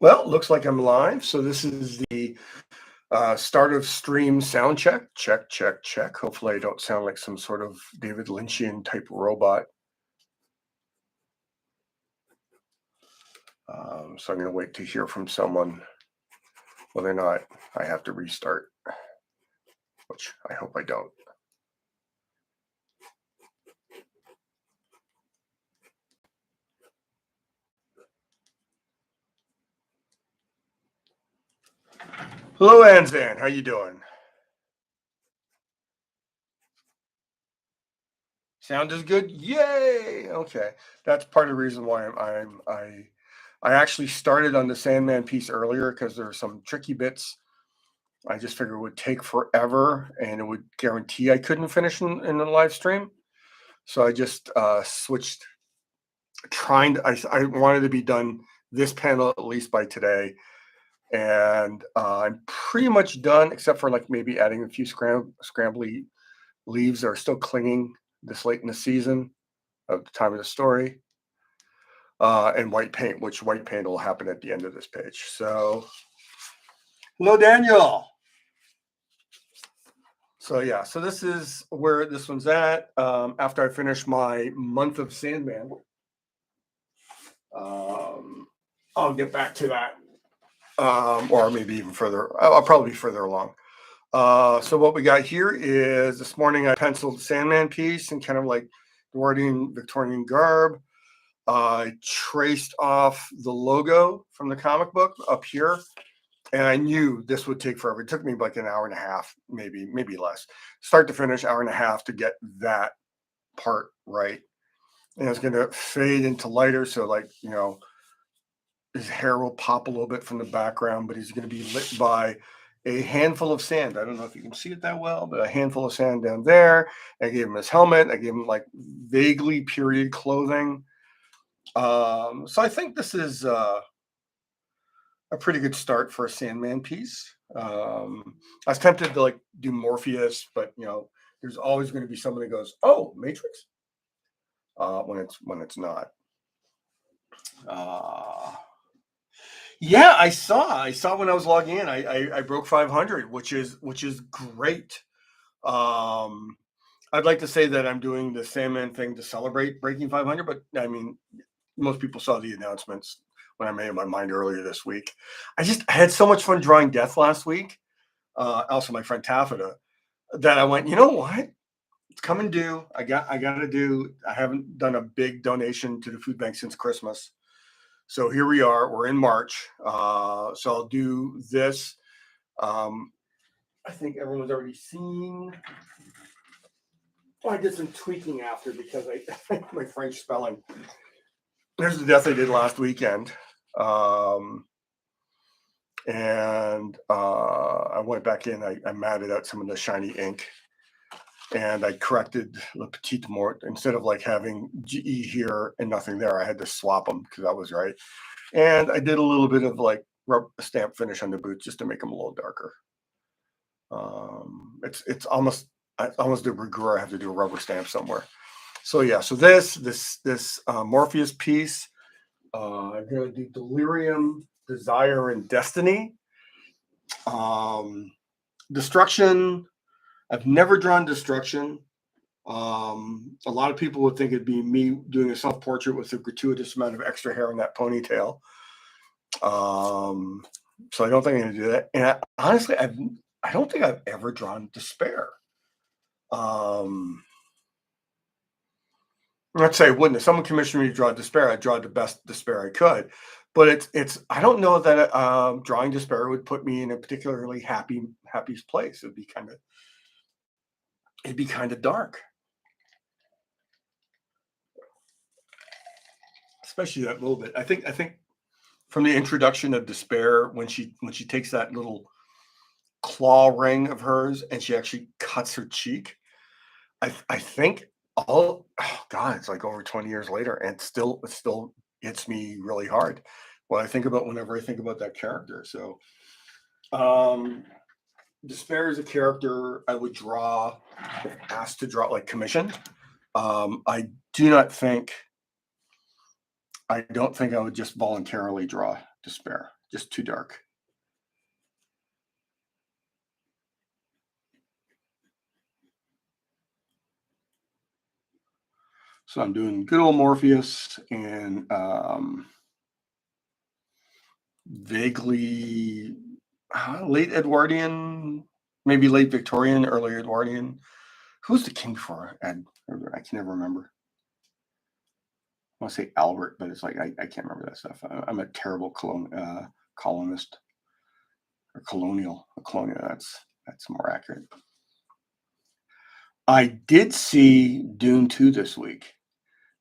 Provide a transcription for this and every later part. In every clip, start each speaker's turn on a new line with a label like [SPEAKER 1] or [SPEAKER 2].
[SPEAKER 1] Well, looks like I'm live. So this is the start of stream sound check. Check, check, check. Hopefully I don't sound like some sort of David Lynchian type robot. So I'm going to wait to hear from someone whether or not I have to restart, which I hope I don't. Hello, Anzan. How you doing? Sound is good. Yay! Okay, that's part of the reason why I actually started on the Sandman piece earlier because there are some tricky bits. I just figured it would take forever, and it would guarantee I couldn't finish in the live stream. So I just switched. I wanted to be done this panel at least by today, and I'm pretty much done except for like maybe adding a few scrambly leaves that are still clinging this late in the season of the time of the story, and white paint, which white paint will happen at the end of this page. So, hello, Daniel. So yeah, so this is where this one's at. After I finish my month of Sandman, I'll get back to that, or maybe even further. I'll probably be further along. So what we got here is this morning I penciled Sandman piece in kind of like Edwardian Victorian garb. I traced off the logo from the comic book up here. And I knew this would take forever. It took me like an hour and a half, maybe less, start to finish, hour and a half to get that part right. And it's going to fade into lighter. So like, his hair will pop a little bit from the background, but he's going to be lit by a handful of sand. I don't know if you can see it that well, but a handful of sand down there. I gave him his helmet. I gave him like vaguely period clothing. So I think this is a pretty good start for a Sandman piece. I was tempted to like do Morpheus, but there's always going to be someone that goes, "Oh, Matrix," when it's not. Yeah, I saw when I was logging in. I broke 500, which is great. I'd like to say that I'm doing the Sandman thing to celebrate breaking 500, but I mean, most people saw the announcements when I made up my mind earlier this week. I had so much fun drawing Death last week. Also, my friend Taffeta, that I went, you know what? It's coming due. I haven't done a big donation to the food bank since Christmas. So here we are. We're in March. So I'll do this. I think everyone's already seen. Oh, I did some tweaking after because my French spelling. There's the Death I did last weekend. And I went back in. I matted out some of the shiny ink, and I corrected Le Petit Mort. Instead of like having GE here and nothing there, I had to swap them because that was right. And I did a little bit of like rubber stamp finish on the boots just to make them a little darker. It's almost the regret I have to do a rubber stamp somewhere. So yeah, so this Morpheus piece, I'm gonna do Delirium, Desire, and Destiny. Destruction. I've never drawn Destruction. A lot of people would think it'd be me doing a self-portrait with a gratuitous amount of extra hair in that ponytail. So I don't think I'm gonna do that. And honestly, I don't think I've ever drawn Despair. Let's say I wouldn't. If someone commissioned me to draw Despair, I'd draw the best Despair I could. But it's I don't know that drawing Despair would put me in a particularly happy place. It'd be kind of dark, especially that little bit. I think from the introduction of Despair, when she takes that little claw ring of hers and she actually cuts her cheek, I think it's like over 20 years later, and it still hits me really hard whenever I think about that character. So Despair is a character I would draw if asked to draw, like commissioned. I don't think I would just voluntarily draw Despair just too dark. So I'm doing good old Morpheus and vaguely late Edwardian, maybe late Victorian, early Edwardian. Who's the king for Ed? I can never remember. I want to say Albert, but it's like I can't remember that stuff. I'm a terrible colonist or colonial. That's more accurate. I did see Dune 2 this week.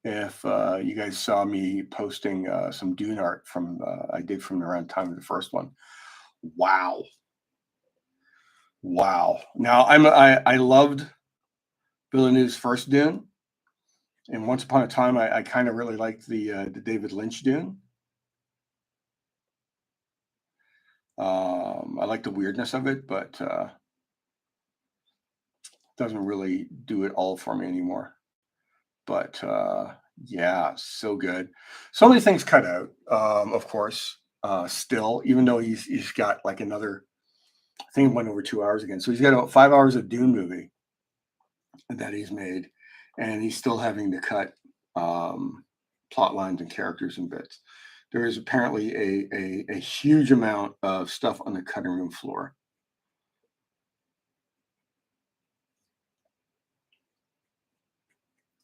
[SPEAKER 1] If you guys saw me posting some Dune art from I did from around time of the first one. Wow. Now I loved Villeneuve's first Dune, and once upon a time I kind of really liked the David Lynch Dune. I like the weirdness of it, but doesn't really do it all for me anymore. But yeah, so good. So many things cut out, of course. Still, even though he's got like another, I think it went over 2 hours again. So he's got about 5 hours of Dune movie that he's made, and he's still having to cut plot lines and characters and bits. There is apparently a huge amount of stuff on the cutting room floor.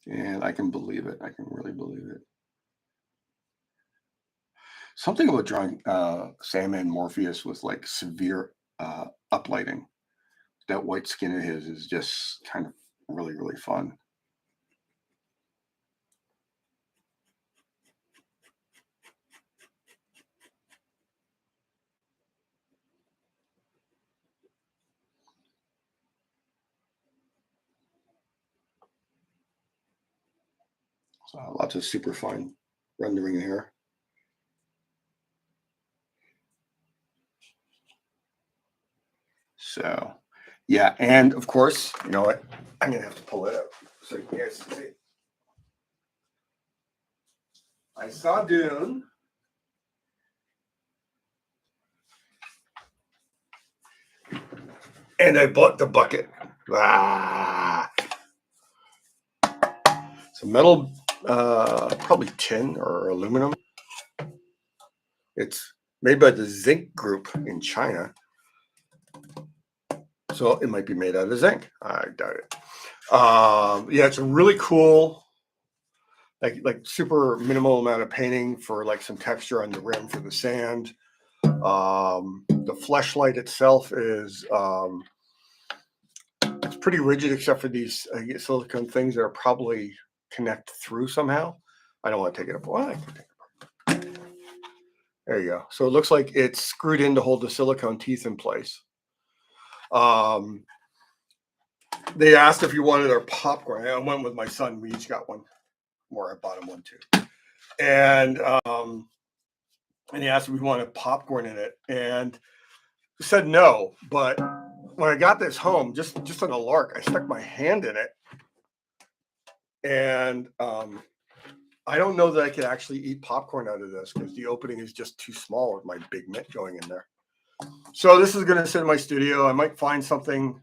[SPEAKER 1] And I can believe it. I can really believe it. Something about drawing Sandman Morpheus with like severe uplighting. That white skin of his is just kind of really, really fun. Lots of super fine rendering here. So, yeah, and of course, you know what? I'm gonna have to pull it up so you guys can see. I saw Dune. And I bought the bucket. It's a metal, probably tin or aluminum. It's made by the Zinc Group in China. So it might be made out of zinc. I doubt it. Yeah, it's a really cool, like super minimal amount of painting for like some texture on the rim for the sand. The fleshlight itself is it's pretty rigid except for these silicone things that are probably connect through somehow. I don't want to take it apart. There you go. So it looks like it's screwed in to hold the silicone teeth in place. They asked if you wanted our popcorn. I went with my son. We each got one. More, I bought him one too. And he asked if we wanted popcorn in it, and said no. But when I got this home, just on a lark, I stuck my hand in it, and I don't know that I could actually eat popcorn out of this because the opening is just too small with my big mitt going in there. So this is going to sit in my studio. I might find something.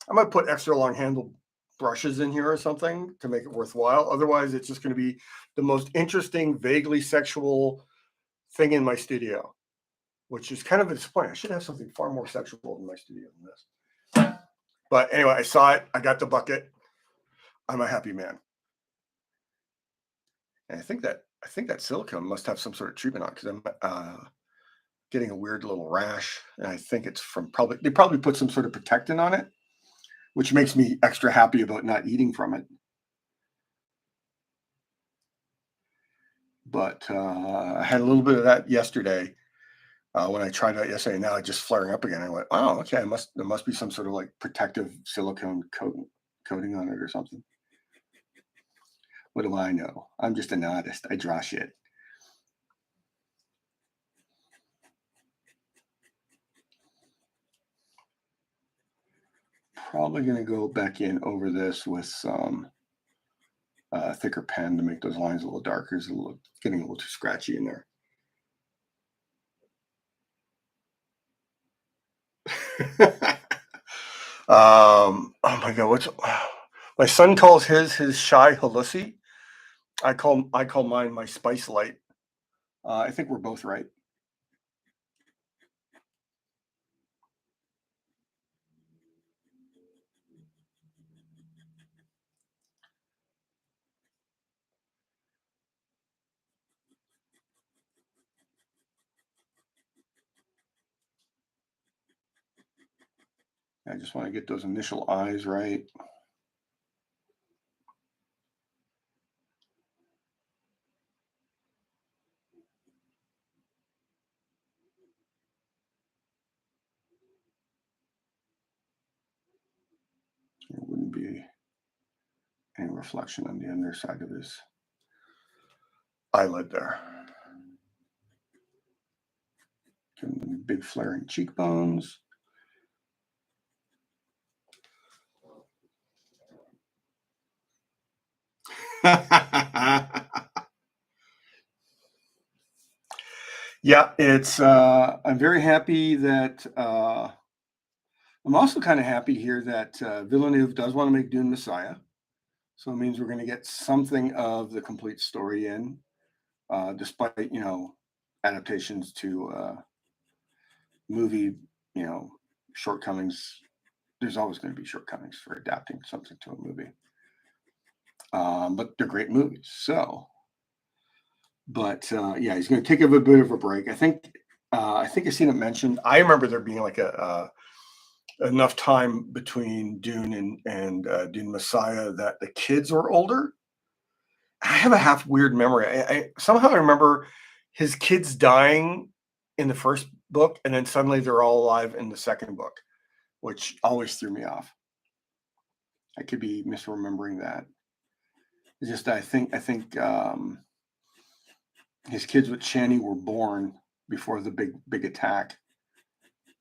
[SPEAKER 1] I might put extra long handled brushes in here or something to make it worthwhile. Otherwise, it's just going to be the most interesting, vaguely sexual thing in my studio, which is kind of a disappointment. I should have something far more sexual in my studio than this. But anyway, I saw it. I got the bucket. I'm a happy man. And I think that silicone must have some sort of treatment on because I'm getting a weird little rash, and I think it's from they probably put some sort of protectant on it, which makes me extra happy about not eating from it. But I had a little bit of that yesterday when I tried it yesterday. Now it's just flaring up again. I went, oh, okay, there must be some sort of like protective silicone coating on it or something. What do I know? I'm just an artist. I draw shit. Probably going to go back in over this with some thicker pen to make those lines a little darker. It's getting a little too scratchy in there. Oh my God, what's my son calls his shy halussi. I call mine my spice light. I think we're both right. I just want to get those initial eyes right. There wouldn't be any reflection on the underside of his eyelid there. Give him big flaring cheekbones. Yeah, it's I'm very happy that I'm also kind of happy here that Villeneuve does want to make Dune Messiah. So it means we're going to get something of the complete story in, despite, adaptations to movie, shortcomings. There's always going to be shortcomings for adapting something to a movie. But they're great movies. So, but yeah, he's going to take a bit of a break. I think I've seen it mentioned. I remember there being like enough time between Dune and Dune Messiah that the kids were older. I have a half weird memory. Somehow I remember his kids dying in the first book, and then suddenly they're all alive in the second book, which always threw me off. I could be misremembering that. It's just I think his kids with Chani were born before the big attack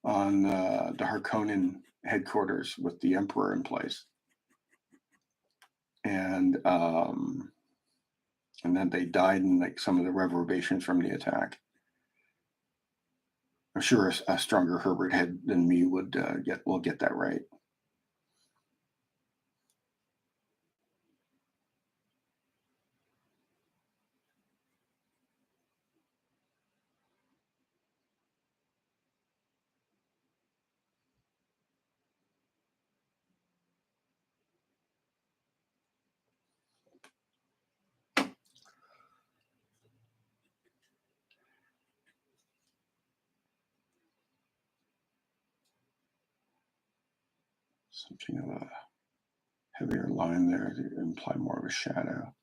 [SPEAKER 1] on the Harkonnen headquarters with the Emperor in place, and then they died in like some of the reverberations from the attack. I'm sure a stronger Herbert head than me will get that right. Something of a heavier line there to imply more of a shadow.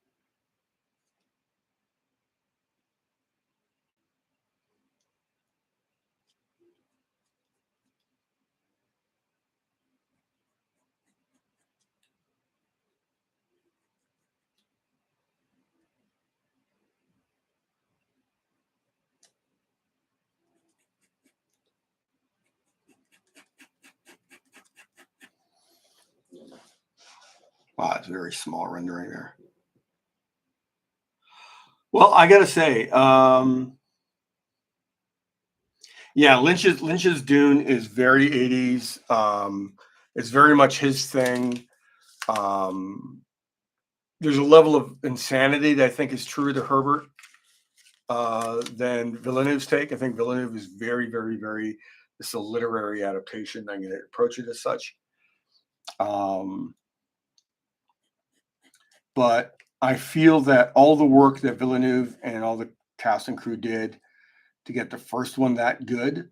[SPEAKER 1] Wow, it's a very small rendering there. Well, I gotta say, yeah, Lynch's Dune is very 80s. It's very much his thing. Um, there's a level of insanity that I think is truer to Herbert than Villeneuve's take. I think Villeneuve is very, very, very. This is a literary adaptation. I'm going to approach it as such. Um, but I feel that all the work that Villeneuve and all the cast and crew did to get the first one that good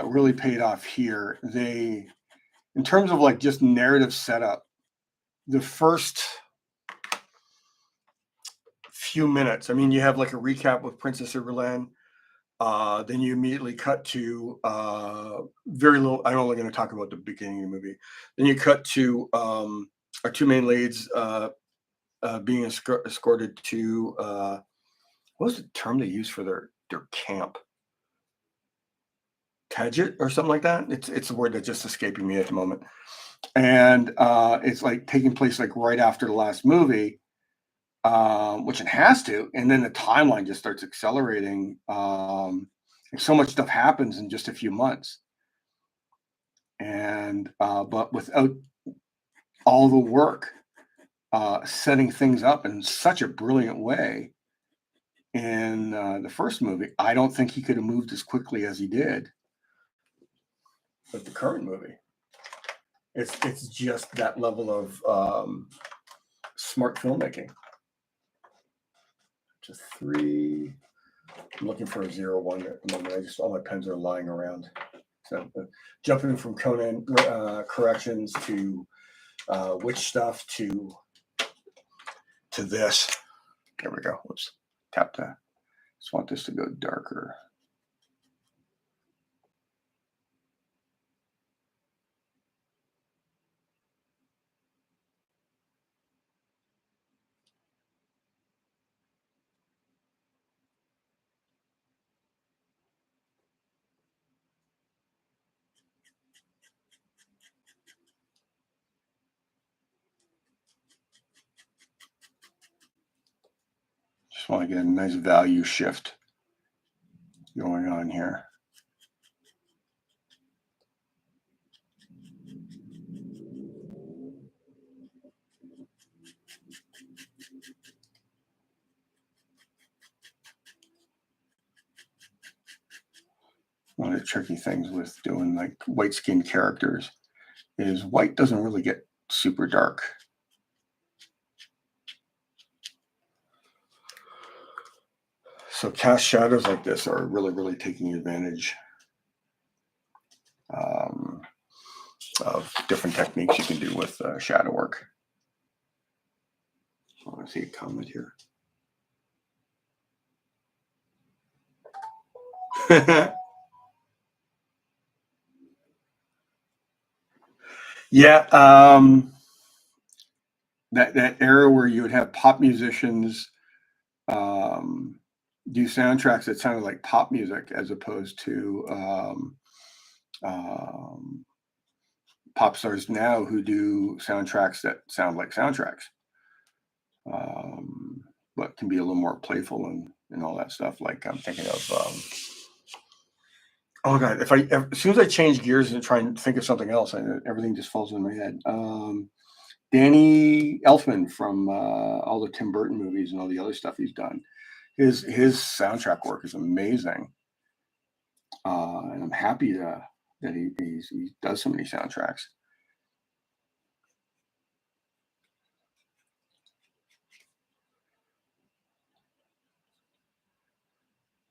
[SPEAKER 1] really paid off here. In terms of like just narrative setup, the first few minutes. I mean, you have like a recap with Princess Irulan. Then you immediately cut to very little. I'm only going to talk about the beginning of the movie. Then you cut to our two main leads being escorted to what was the term they used for their camp? Tadget or something like that. It's a word that's just escaping me at the moment. And it's like taking place like right after the last movie, which it has to. And then the timeline just starts accelerating. So much stuff happens in just a few months. and but without all the work setting things up in such a brilliant way in the first movie, I don't think he could have moved as quickly as he did with the current movie. It's just that level of smart filmmaking. Just 3. I'm looking for a 0-1 at the moment. All my pens are lying around. So jumping from Conan corrections to witch stuff to this. There we go. Whoops. Tap that. Just want this to go darker. Just want to get a nice value shift going on here. One of the tricky things with doing like white skinned characters is white doesn't really get super dark. So cast shadows like this are really, really taking advantage of different techniques you can do with shadow work. I want to see a comment here. Yeah, that era where you would have pop musicians do soundtracks that sounded like pop music as opposed to pop stars now who do soundtracks that sound like soundtracks, but can be a little more playful and all that stuff. Like I'm thinking of oh god, as soon as I change gears and try and think of something else, everything just falls in my head. Danny Elfman from all the Tim Burton movies and all the other stuff he's done. His soundtrack work is amazing, and I'm happy that he does so many soundtracks.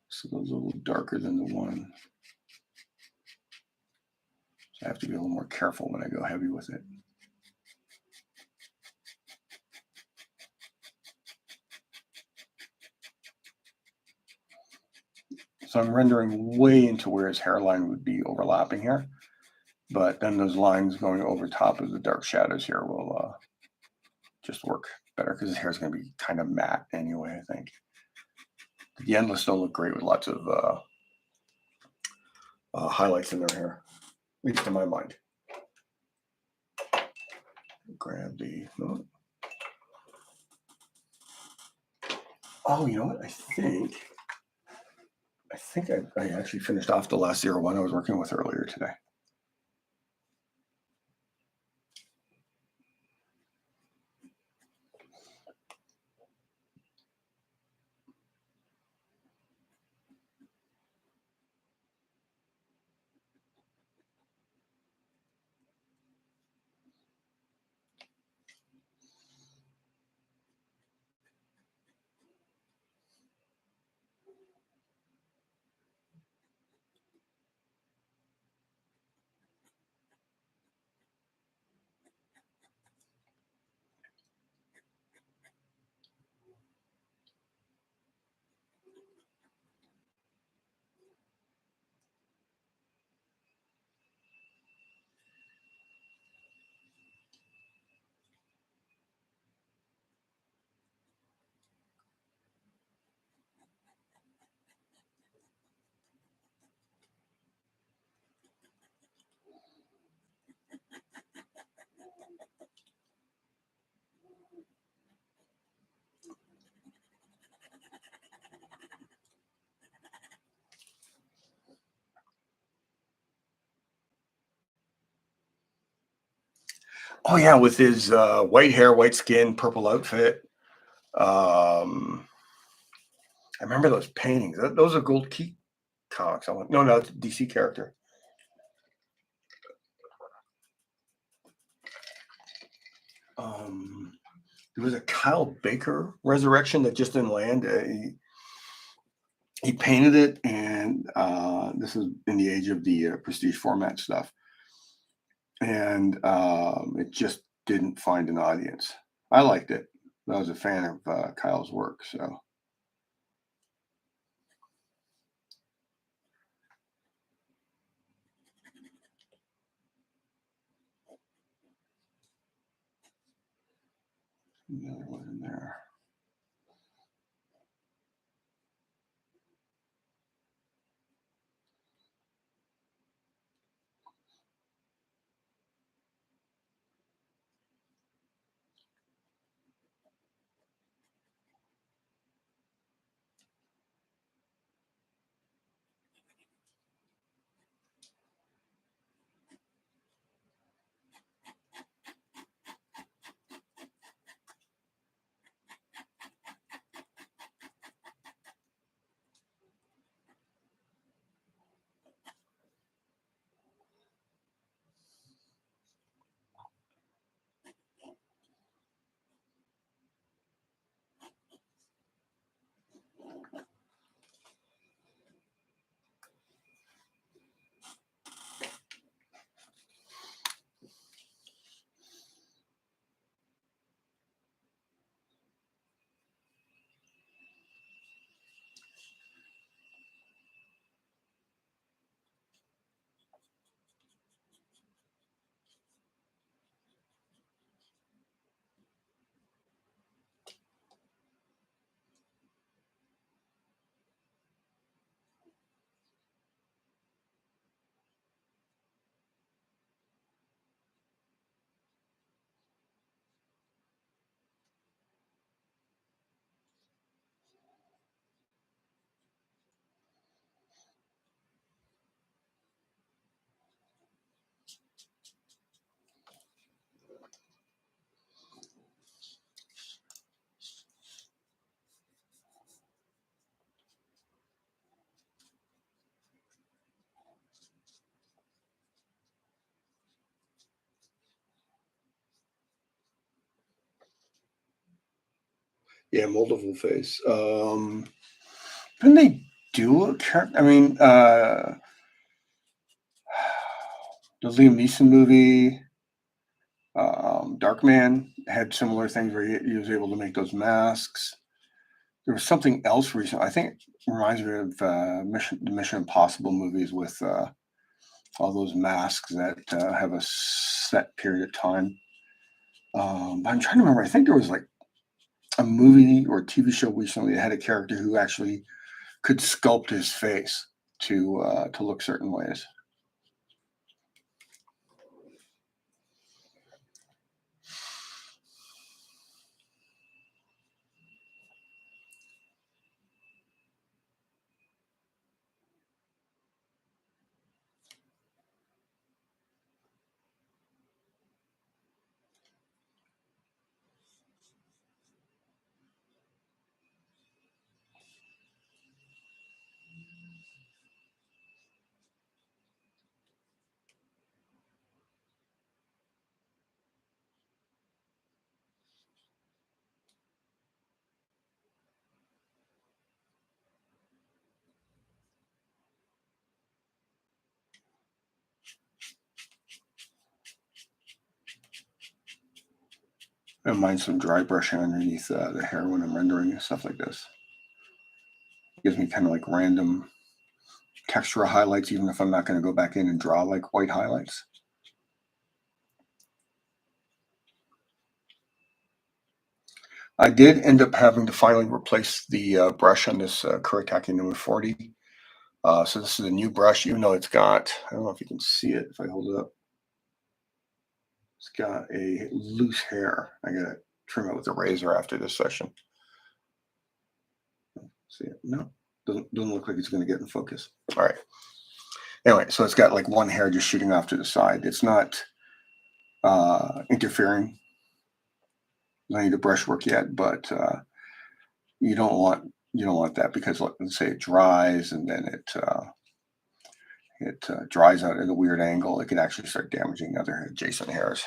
[SPEAKER 1] So those a little darker than the one. So I have to be a little more careful when I go heavy with it. So I'm rendering way into where his hairline would be overlapping here. But then those lines going over top of the dark shadows here will just work better because his hair is going to be kind of matte anyway, I think. The Endless don't look great with lots of highlights in their hair, at least in my mind. Grab the... Oh, you know what? I think I actually finished off the last 0-1 I was working with earlier today. Oh yeah, with his white hair, white skin, purple outfit. Um, I remember those paintings. Those are Gold Key comics. No, it's a DC character. There was a Kyle Baker resurrection that just didn't land. He painted it, and this is in the age of the prestige format stuff, and it just didn't find an audience. I liked it. I was a fan of Kyle's work, so. Another one in there. Yeah, multiple face. Didn't they do a character? I mean, the Liam Neeson movie, Darkman, had similar things where he was able to make those masks. There was something else recent. I think it reminds me of the Mission Impossible movies with all those masks that have a set period of time. But I'm trying to remember. I think there was like a movie or a TV show recently that had a character who actually could sculpt his face to look certain ways. I don't mind some dry brushing underneath the hair when I'm rendering and stuff like this. It gives me kind of like random textural highlights, even if I'm not going to go back in and draw like white highlights. I did end up having to finally replace the brush on this Kuretake number 40. So this is a new brush, even though it's got, I don't know if you can see it if I hold it up. It's got a loose hair. I got to trim it with a razor after this session. See it? No, doesn't look like it's going to get in focus. All right. Anyway, so it's got like one hair just shooting off to the side. It's not interfering. I need the brushwork yet, but you don't want that, because let's say it dries and then it dries out at a weird angle. It can actually start damaging other adjacent hairs.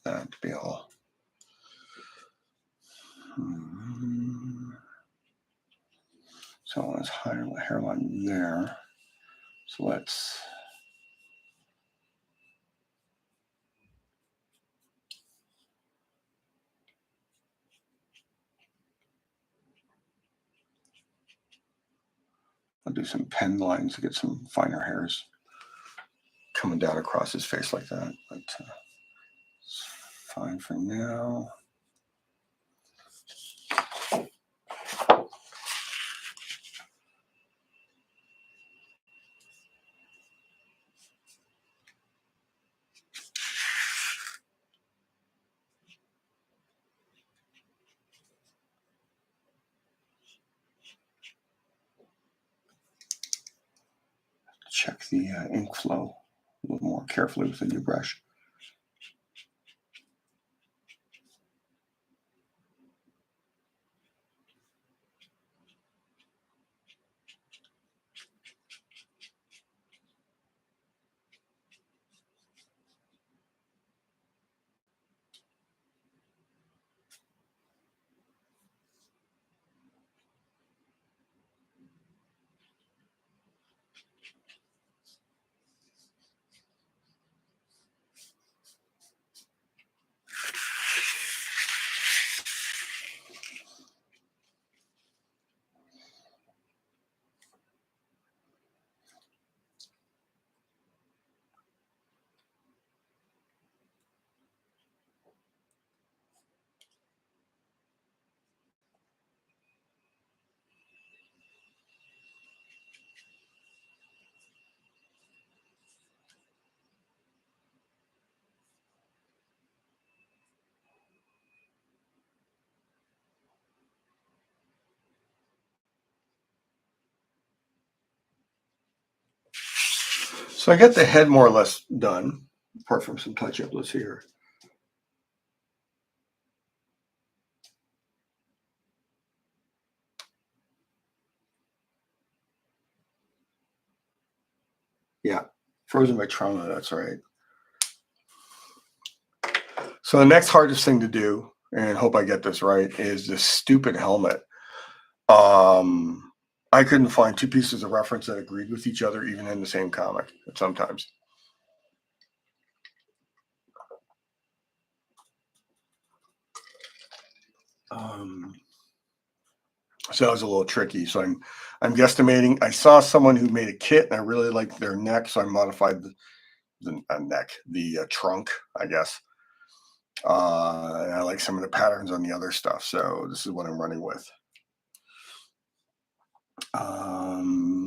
[SPEAKER 1] That to be all. So let's hide the hairline there. So let's I'll do some pen lines to get some finer hairs coming down across his face like that. But it's fine for now. Check the ink flow a little more carefully with the new brush. So I got the head more or less done, apart from some touch-up. Let's see here. Yeah, frozen by trauma, that's right. So the next hardest thing to do, and hope I get this right, is this stupid helmet. I couldn't find two pieces of reference that agreed with each other, even in the same comic, sometimes. So that was a little tricky. So I'm guesstimating. I saw someone who made a kit, and I really liked their neck, so I modified the trunk, I guess. And I like some of the patterns on the other stuff, so this is what I'm running with.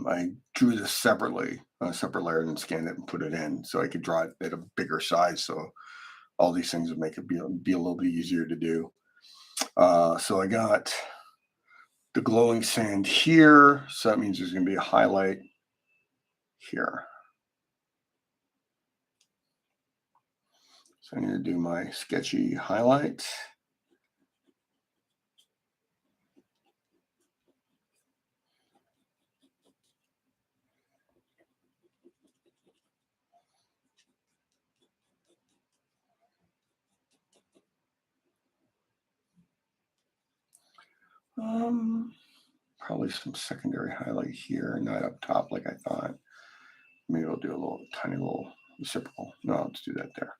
[SPEAKER 1] I drew this separately, on a separate layer, and then scanned it and put it in, so I could draw it at a bigger size. So all these things would make it be a little bit easier to do. So I got the glowing sand here, so that means there's going to be a highlight here. So I need to do my sketchy highlight. Probably some secondary highlight here, not up top like I thought. Maybe I'll do a little tiny little reciprocal. No, let's do that there.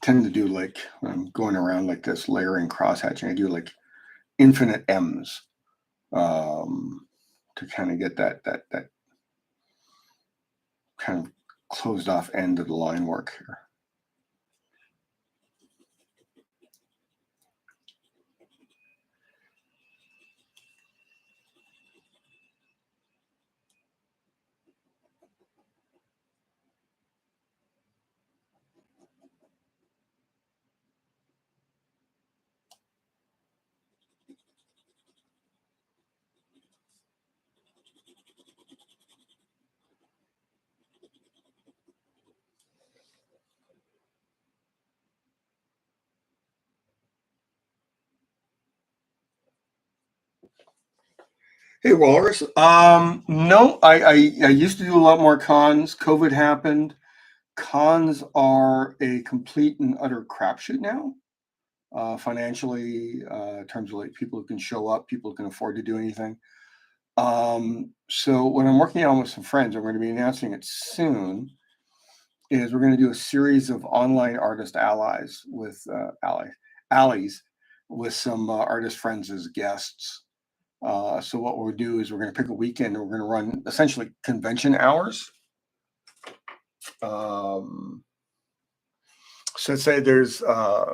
[SPEAKER 1] Tend to do, like, when I'm going around like this, layering, cross hatching, I do like infinite M's to kind of get that kind of closed off end of the line work here. Hey, Walrus. No, I used to do a lot more cons. COVID happened. Cons are a complete and utter crapshoot now, financially, in terms of like people who can show up, people who can afford to do anything. So what I'm working on with some friends, I'm going to be announcing it soon, is we're going to do a series of online artist allies with allies with some artist friends as guests. So what we'll do is we're going to pick a weekend and we're going to run essentially convention hours. So let's say there's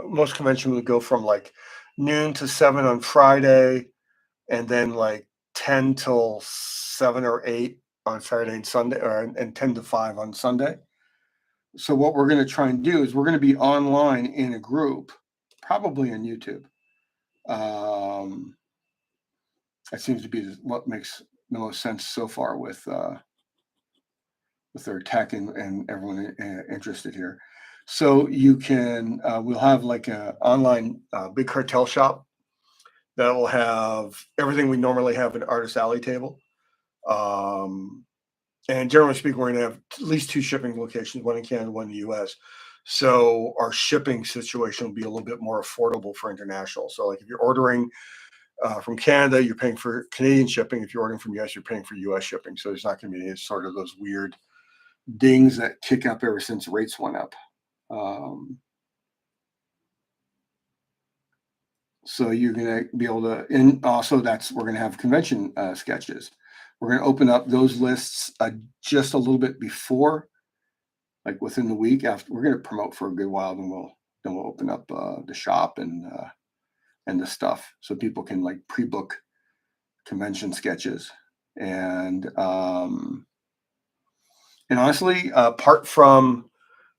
[SPEAKER 1] most convention would go from like noon to 7 on Friday, and then like 10 till 7 or 8 on Saturday and Sunday, and 10 to 5 on Sunday. So what we're going to try and do is we're going to be online in a group, probably on YouTube. That seems to be what makes the most sense so far with their tech and everyone interested here. So you can, we'll have like an online big cartel shop that will have everything we normally have at Artist Alley table. And generally speaking, we're going to have at least 2 shipping locations, one in Canada, one in the US. So our shipping situation will be a little bit more affordable for international. So like if you're ordering from Canada, you're paying for Canadian shipping. If you're ordering from US, you're paying for US shipping. So there's not going to be any sort of those weird dings that kick up ever since rates went up. So you're going to be able to, and also we're going to have convention sketches. We're going to open up those lists just a little bit before, like within the week after. We're going to promote for a good while, then we'll open up the shop and the stuff so people can like pre-book convention sketches. And honestly, apart from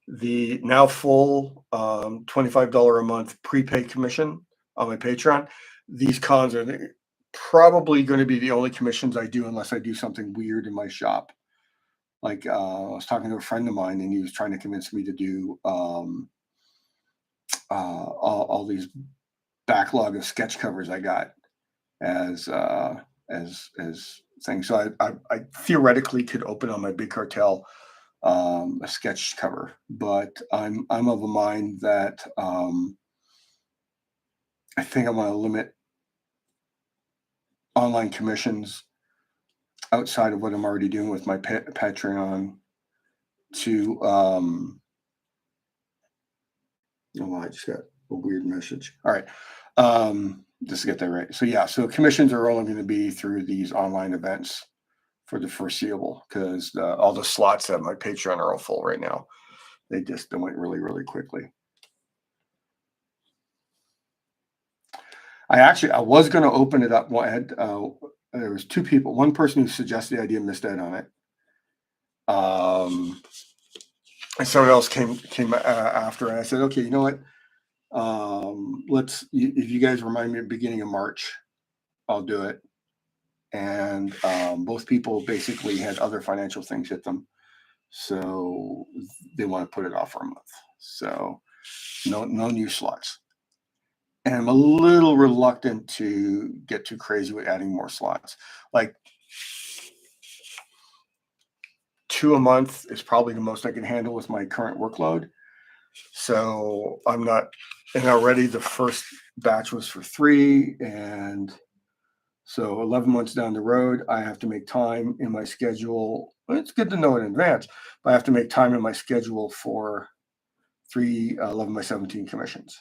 [SPEAKER 1] the now full $25 a month prepaid commission on my Patreon, these cons are probably going to be the only commissions I do unless I do something weird in my shop. Like I was talking to a friend of mine and he was trying to convince me to do all these backlog of sketch covers I got as things. So I theoretically could open on my big cartel a sketch cover, but I'm of a mind that I think I want to limit online commissions outside of what I'm already doing with my Patreon to oh, I just got a weird message. All right. Just to get that right. So yeah, so commissions are only going to be through these online events for the foreseeable, because all the slots at my Patreon are all full right now. They went really, really quickly. I was going to open it up. There was 2 people. One person who suggested the idea, missed out on it. And someone else came after, and I said, okay, you know what? If you guys remind me at the beginning of March, I'll do it. And both people basically had other financial things hit them, so they want to put it off for a month. So no new slots. And I'm a little reluctant to get too crazy with adding more slots. Like 2 a month is probably the most I can handle with my current workload. So I'm not, and already the first batch was for 3, and so 11 months down the road, I have to make time in my schedule. Well, it's good to know in advance, but I have to make time in my schedule for 3 11 by 17 commissions.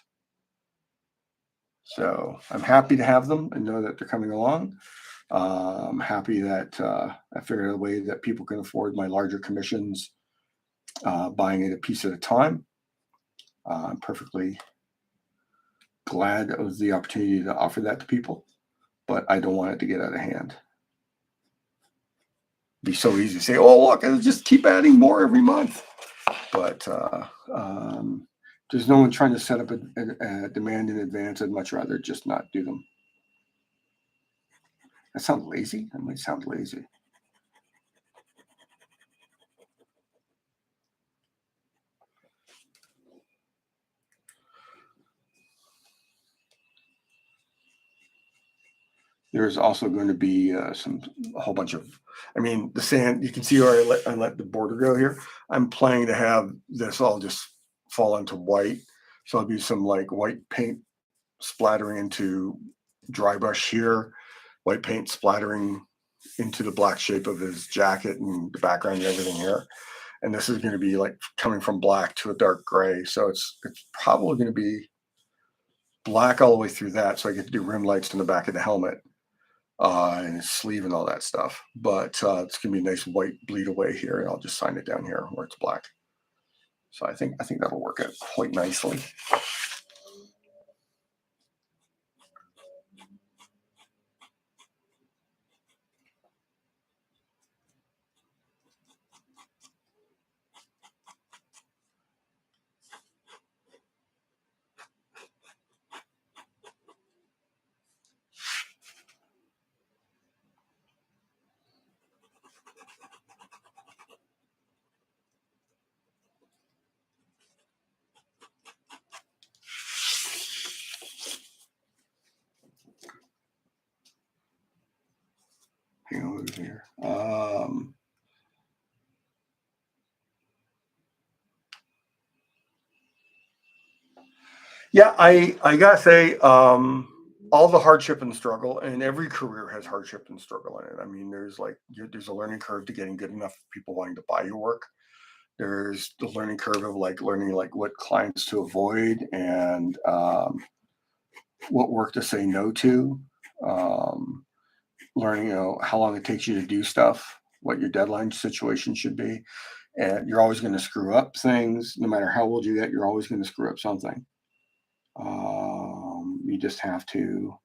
[SPEAKER 1] So I'm happy to have them and know that they're coming along. I'm happy that I figured out a way that people can afford my larger commissions buying it a piece at a time. I'm perfectly glad of the opportunity to offer that to people, but I don't want it to get out of hand. It'd be so easy to say, oh, look, I'll just keep adding more every month. But there's no one trying to set up a demand in advance. I'd much rather just not do them. That sounds lazy. That might sound lazy. There's also going to be a whole bunch of, I mean, the sand, you can see where I let the border go here. I'm planning to have this all just fall into white. So I'll be some like white paint splattering into dry brush here, white paint splattering into the black shape of his jacket and the background and everything here. And this is going to be like coming from black to a dark gray. So it's probably going to be black all the way through that. So I get to do rim lights in the back of the helmet. And his sleeve and all that stuff. But it's gonna be a nice white bleed away here, and I'll just sign it down here where it's black. So I think that'll work out quite nicely. Hang on over here. Yeah, I gotta say, all the hardship and struggle, and every career has hardship and struggle in it. I mean, there's a learning curve to getting good enough people wanting to buy your work. There's the learning curve of like learning like what clients to avoid and what work to say no to. Learning, how long it takes you to do stuff, what your deadline situation should be, and you're always going to screw up things. No matter how old you get, you're always going to screw up something. You just have to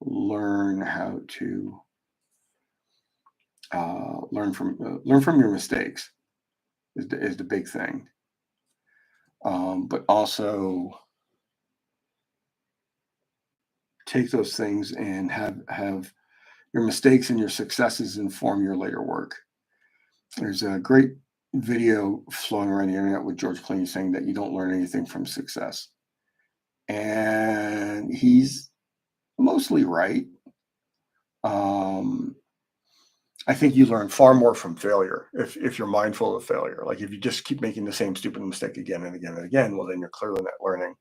[SPEAKER 1] learn how to learn from your mistakes is the big thing. But also take those things and have your mistakes and your successes inform your later work. There's a great video flowing around the internet with George Clooney saying that you don't learn anything from success. And he's mostly right. I think you learn far more from failure if you're mindful of failure. Like if you just keep making the same stupid mistake again and again and again, well, then you're clearly not learning,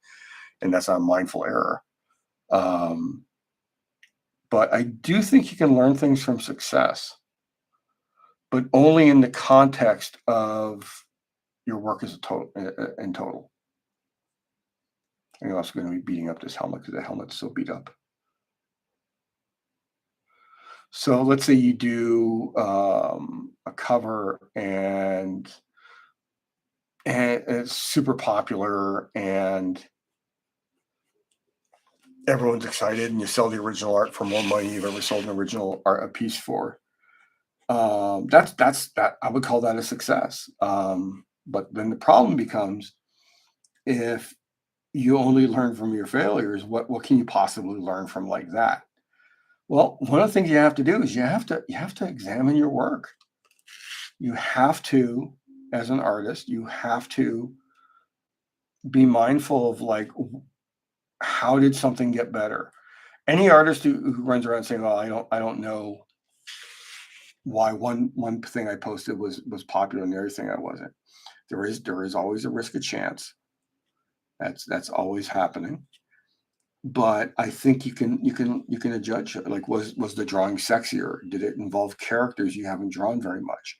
[SPEAKER 1] and that's not a mindful error. But I do think you can learn things from success, but only in the context of your work as a total in total. And you're also going to be beating up this helmet because the helmet's so beat up. So let's say you do a cover and it's super popular and everyone's excited, and you sell the original art for more money you've ever sold an original art a piece for. That's that I would call that a success. But then the problem becomes if you only learn from your failures, what can you possibly learn from like that? Well, one of the things you have to do is you have to examine your work. You have to, as an artist, you have to be mindful of like, how did something get better? Any artist who runs around saying, "Oh, I don't know why one thing I posted was popular and the other thing I wasn't." There is always a risk of chance. That's always happening. But I think you can judge it. Like, was the drawing sexier? Did it involve characters you haven't drawn very much?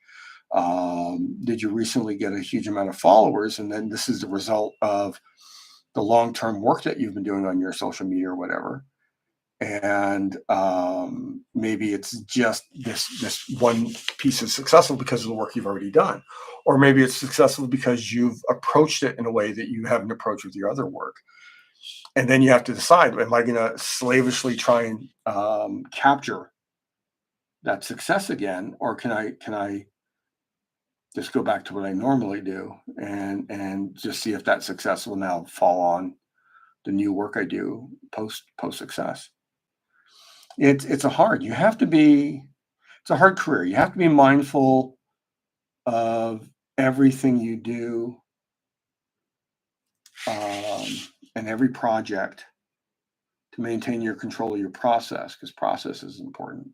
[SPEAKER 1] Did you recently get a huge amount of followers, and then this is the result of the long-term work that you've been doing on your social media or whatever? and maybe it's just this one piece is successful because of the work you've already done, or maybe it's successful because you've approached it in a way that you haven't approached with your other work. And then you have to decide: am I going to slavishly try and capture that success again, or can I just go back to what I normally do and just see if that success will now fall on the new work I do post success. It's a hard. You have to be. It's a hard career. You have to be mindful of everything you do, um, and every project to maintain your control of your process, because process is important.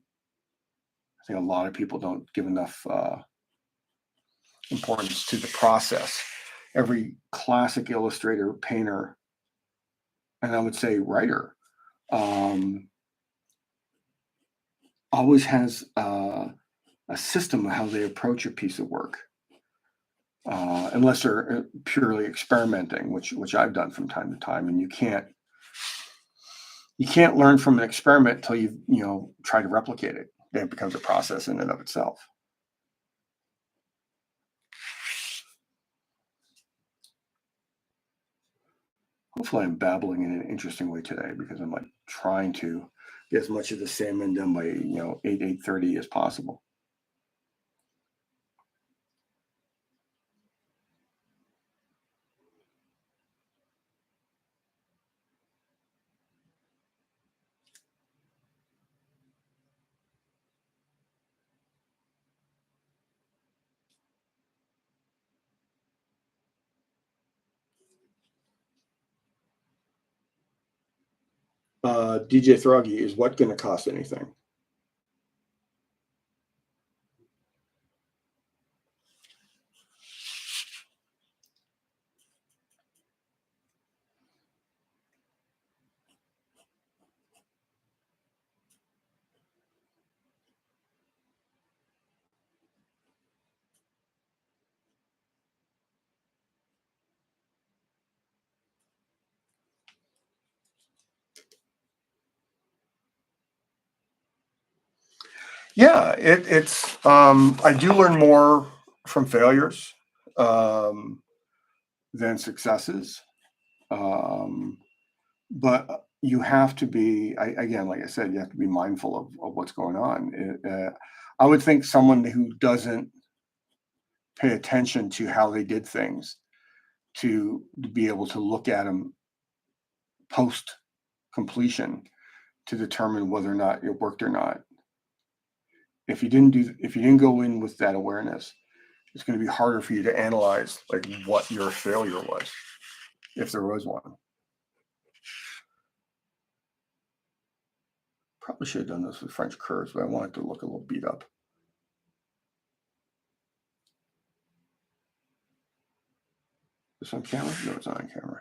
[SPEAKER 1] I think a lot of people don't give enough importance to the process. Every classic illustrator, painter, and I would say writer, always has a system of how they approach a piece of work, unless they're purely experimenting, which I've done from time to time. And you can't learn from an experiment until you try to replicate it. Then it becomes a process in and of itself. Hopefully I'm babbling in an interesting way today, because I'm like trying to get as much of the Sandman done by 8:30 as possible. DJ Throggy, is what going to cost anything? Yeah, it's I do learn more from failures than successes. But you have to be, again, like I said, you have to be mindful of what's going on. I would think someone who doesn't pay attention to how they did things, to be able to look at them post completion to determine whether or not it worked or not. If you didn't go in with that awareness, it's going to be harder for you to analyze like what your failure was, if there was one. Probably should have done this with French curves, but I wanted to look a little beat up. Is this on camera? No, it's not on camera.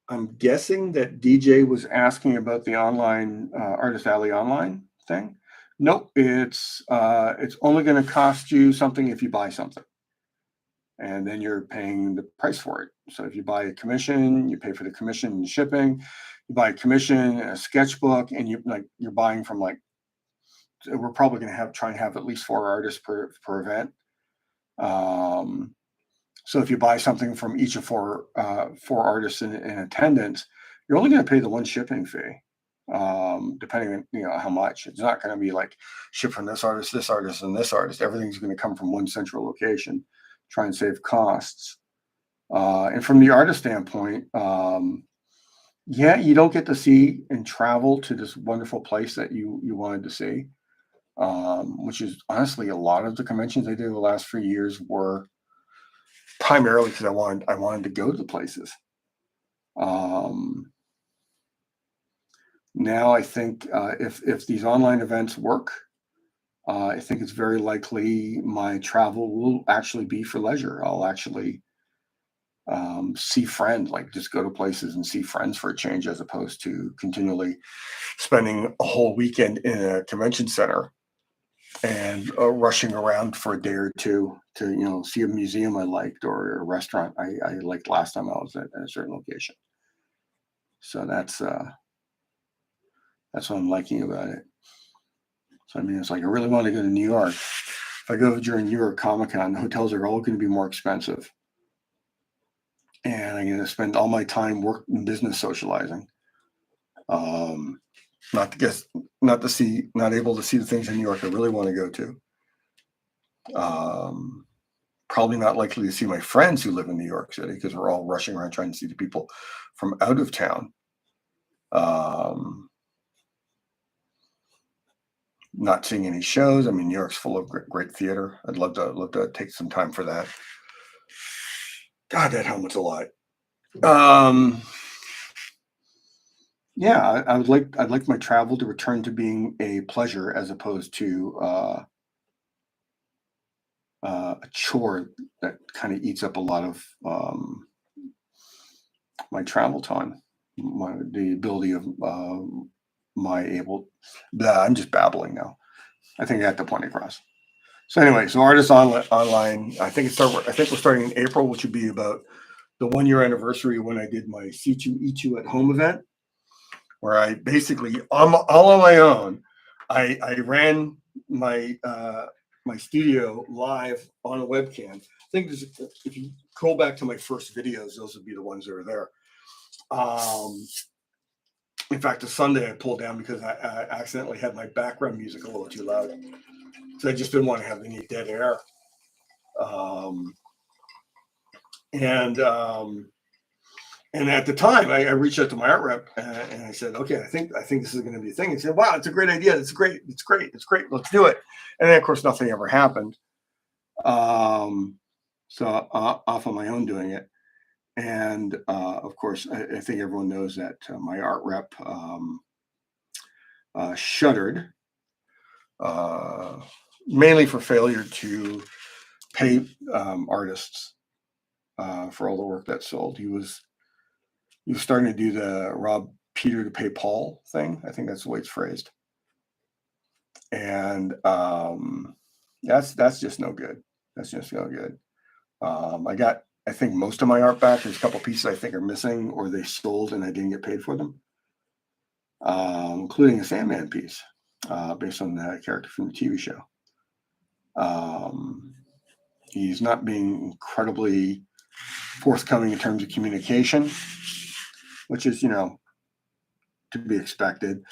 [SPEAKER 1] I'm guessing that DJ was asking about the online Artist Alley online thing. Nope, it's only going to cost you something if you buy something, and then you're paying the price for it. So if you buy a commission, you pay for the commission and shipping. You buy a commission, a sketchbook, and you're buying from we're probably going to try and have at least 4 artists per event. So if you buy something from each of 4 artists in attendance, you're only going to pay the one shipping fee, depending on how much. It's not going to be like ship from this artist, and this artist. Everything's going to come from one central location. Try and save costs. And from the artist standpoint, yeah, you don't get to see and travel to this wonderful place that you wanted to see. Which is honestly a lot of the conventions I did the last 3 years were primarily because I wanted to go to the places. Um, Now I think if these online events work, I think it's very likely my travel will actually be for leisure. I'll actually see friends, like just go to places and see friends for a change, as opposed to continually spending a whole weekend in a convention center and rushing around for a day or two to see a museum I liked or a restaurant I liked last time I was at a certain location. So that's what I'm liking about it. So I mean, it's like I really want to go to New York. If I go during New York Comic Con, the hotels are all going to be more expensive, and I'm going to spend all my time work and business socializing. Um, not to guess, not able to see the things in New York I really want to go to. Um, Probably not likely to see my friends who live in New York City because we're all rushing around trying to see the people from out of town. Um, Not seeing any shows. I mean, New York's full of great theater. I'd love to take some time for that. God, that helmet's a lot. Um, yeah, I'd like my travel to return to being a pleasure as opposed to a chore that kind of eats up a lot of my travel time, the ability of my able. Blah, I'm just babbling now. I think I got the point across. So anyway, so artists online. I think we're starting in April, which would be about the 1 year anniversary when I did my C2E2 at home event, where I basically all on my own. I ran my studio live on a webcam. I think if you scroll back to my first videos, those would be the ones that are there. In fact, the Sunday I pulled down because I accidentally had my background music a little too loud. So I just didn't want to have any dead air. Um, and and at the time, I reached out to my art rep and I said, "Okay, I think this is going to be a thing." He said, "Wow, it's a great idea. It's great. It's great. It's great. Let's do it." And then, of course, nothing ever happened. Um, so off on my own doing it. And of course, I think everyone knows that my art rep shuttered, uh, mainly for failure to pay artists for all the work that sold. He was starting to do the rob Peter to pay Paul thing. I think that's the way it's phrased, and that's just no good. That's just no good. I think most of my art back. There's a couple pieces I think are missing, or they sold and I didn't get paid for them, including a Sandman piece based on the character from the TV show. Um, he's not being incredibly forthcoming in terms of communication, which is, to be expected.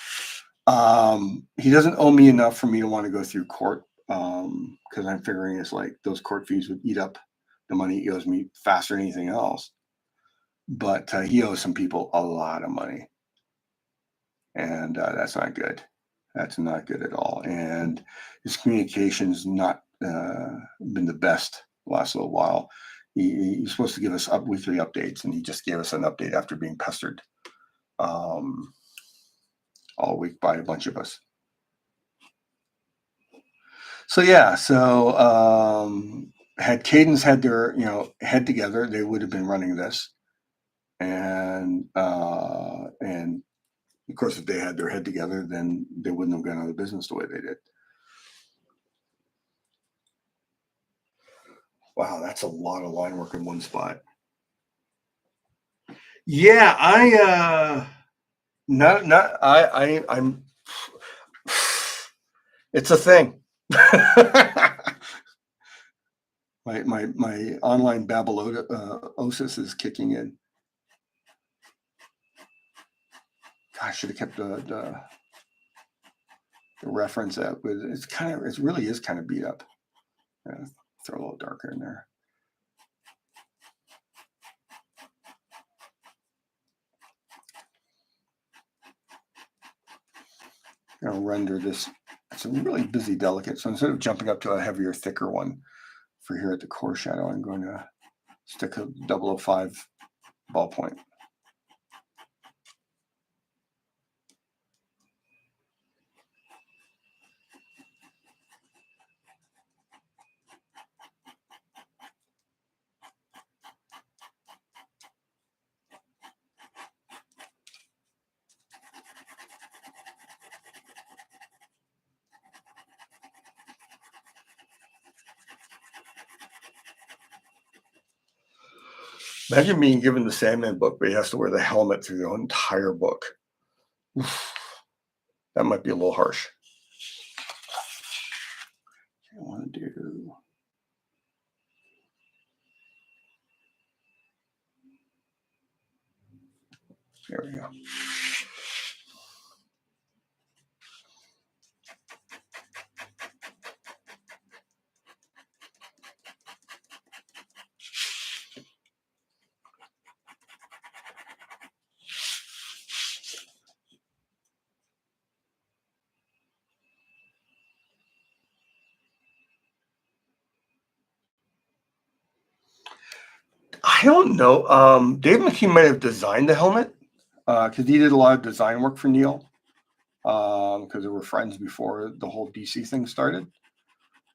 [SPEAKER 1] He doesn't owe me enough for me to want to go through court because I'm figuring it's like those court fees would eat up the money he owes me faster than anything else. But he owes some people a lot of money, and that's not good. That's not good at all. And his communication's not been the best the last little while. He's supposed to give us weekly updates, and he just gave us an update after being pestered um, all week by a bunch of us. So yeah, had Cadence had their head together, they would have been running this, and of course, if they had their head together, then they wouldn't have gone out of business the way they did. Wow, that's a lot of line work in one spot. Yeah, I'm. It's a thing. my online babbleosis is kicking in. Gosh, I should have kept the reference up, but it really is kind of beat up. Yeah, throw a little darker in there. I'm going to render this. It's a really busy delicate. So instead of jumping up to a heavier, thicker one for here at the core shadow, I'm going to stick a 005 ballpoint. Imagine being given the Sandman book, but he has to wear the helmet through the entire book. Oof. That might be a little harsh. I want to do. There we go. I don't know. Dave McKean might have designed the helmet because he did a lot of design work for Neil because they were friends before the whole DC thing started.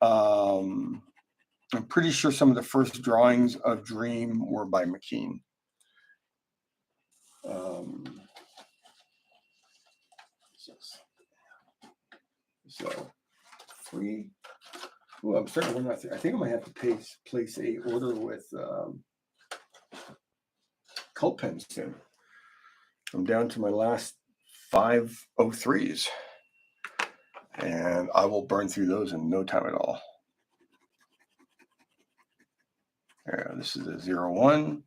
[SPEAKER 1] I'm pretty sure some of the first drawings of Dream were by McKean. So 3. Oh, I'm starting to wonder. I think I might have to place a order with cult pens soon. I'm down to my last 503s, and I will burn through those in no time at all. There, this is a 01.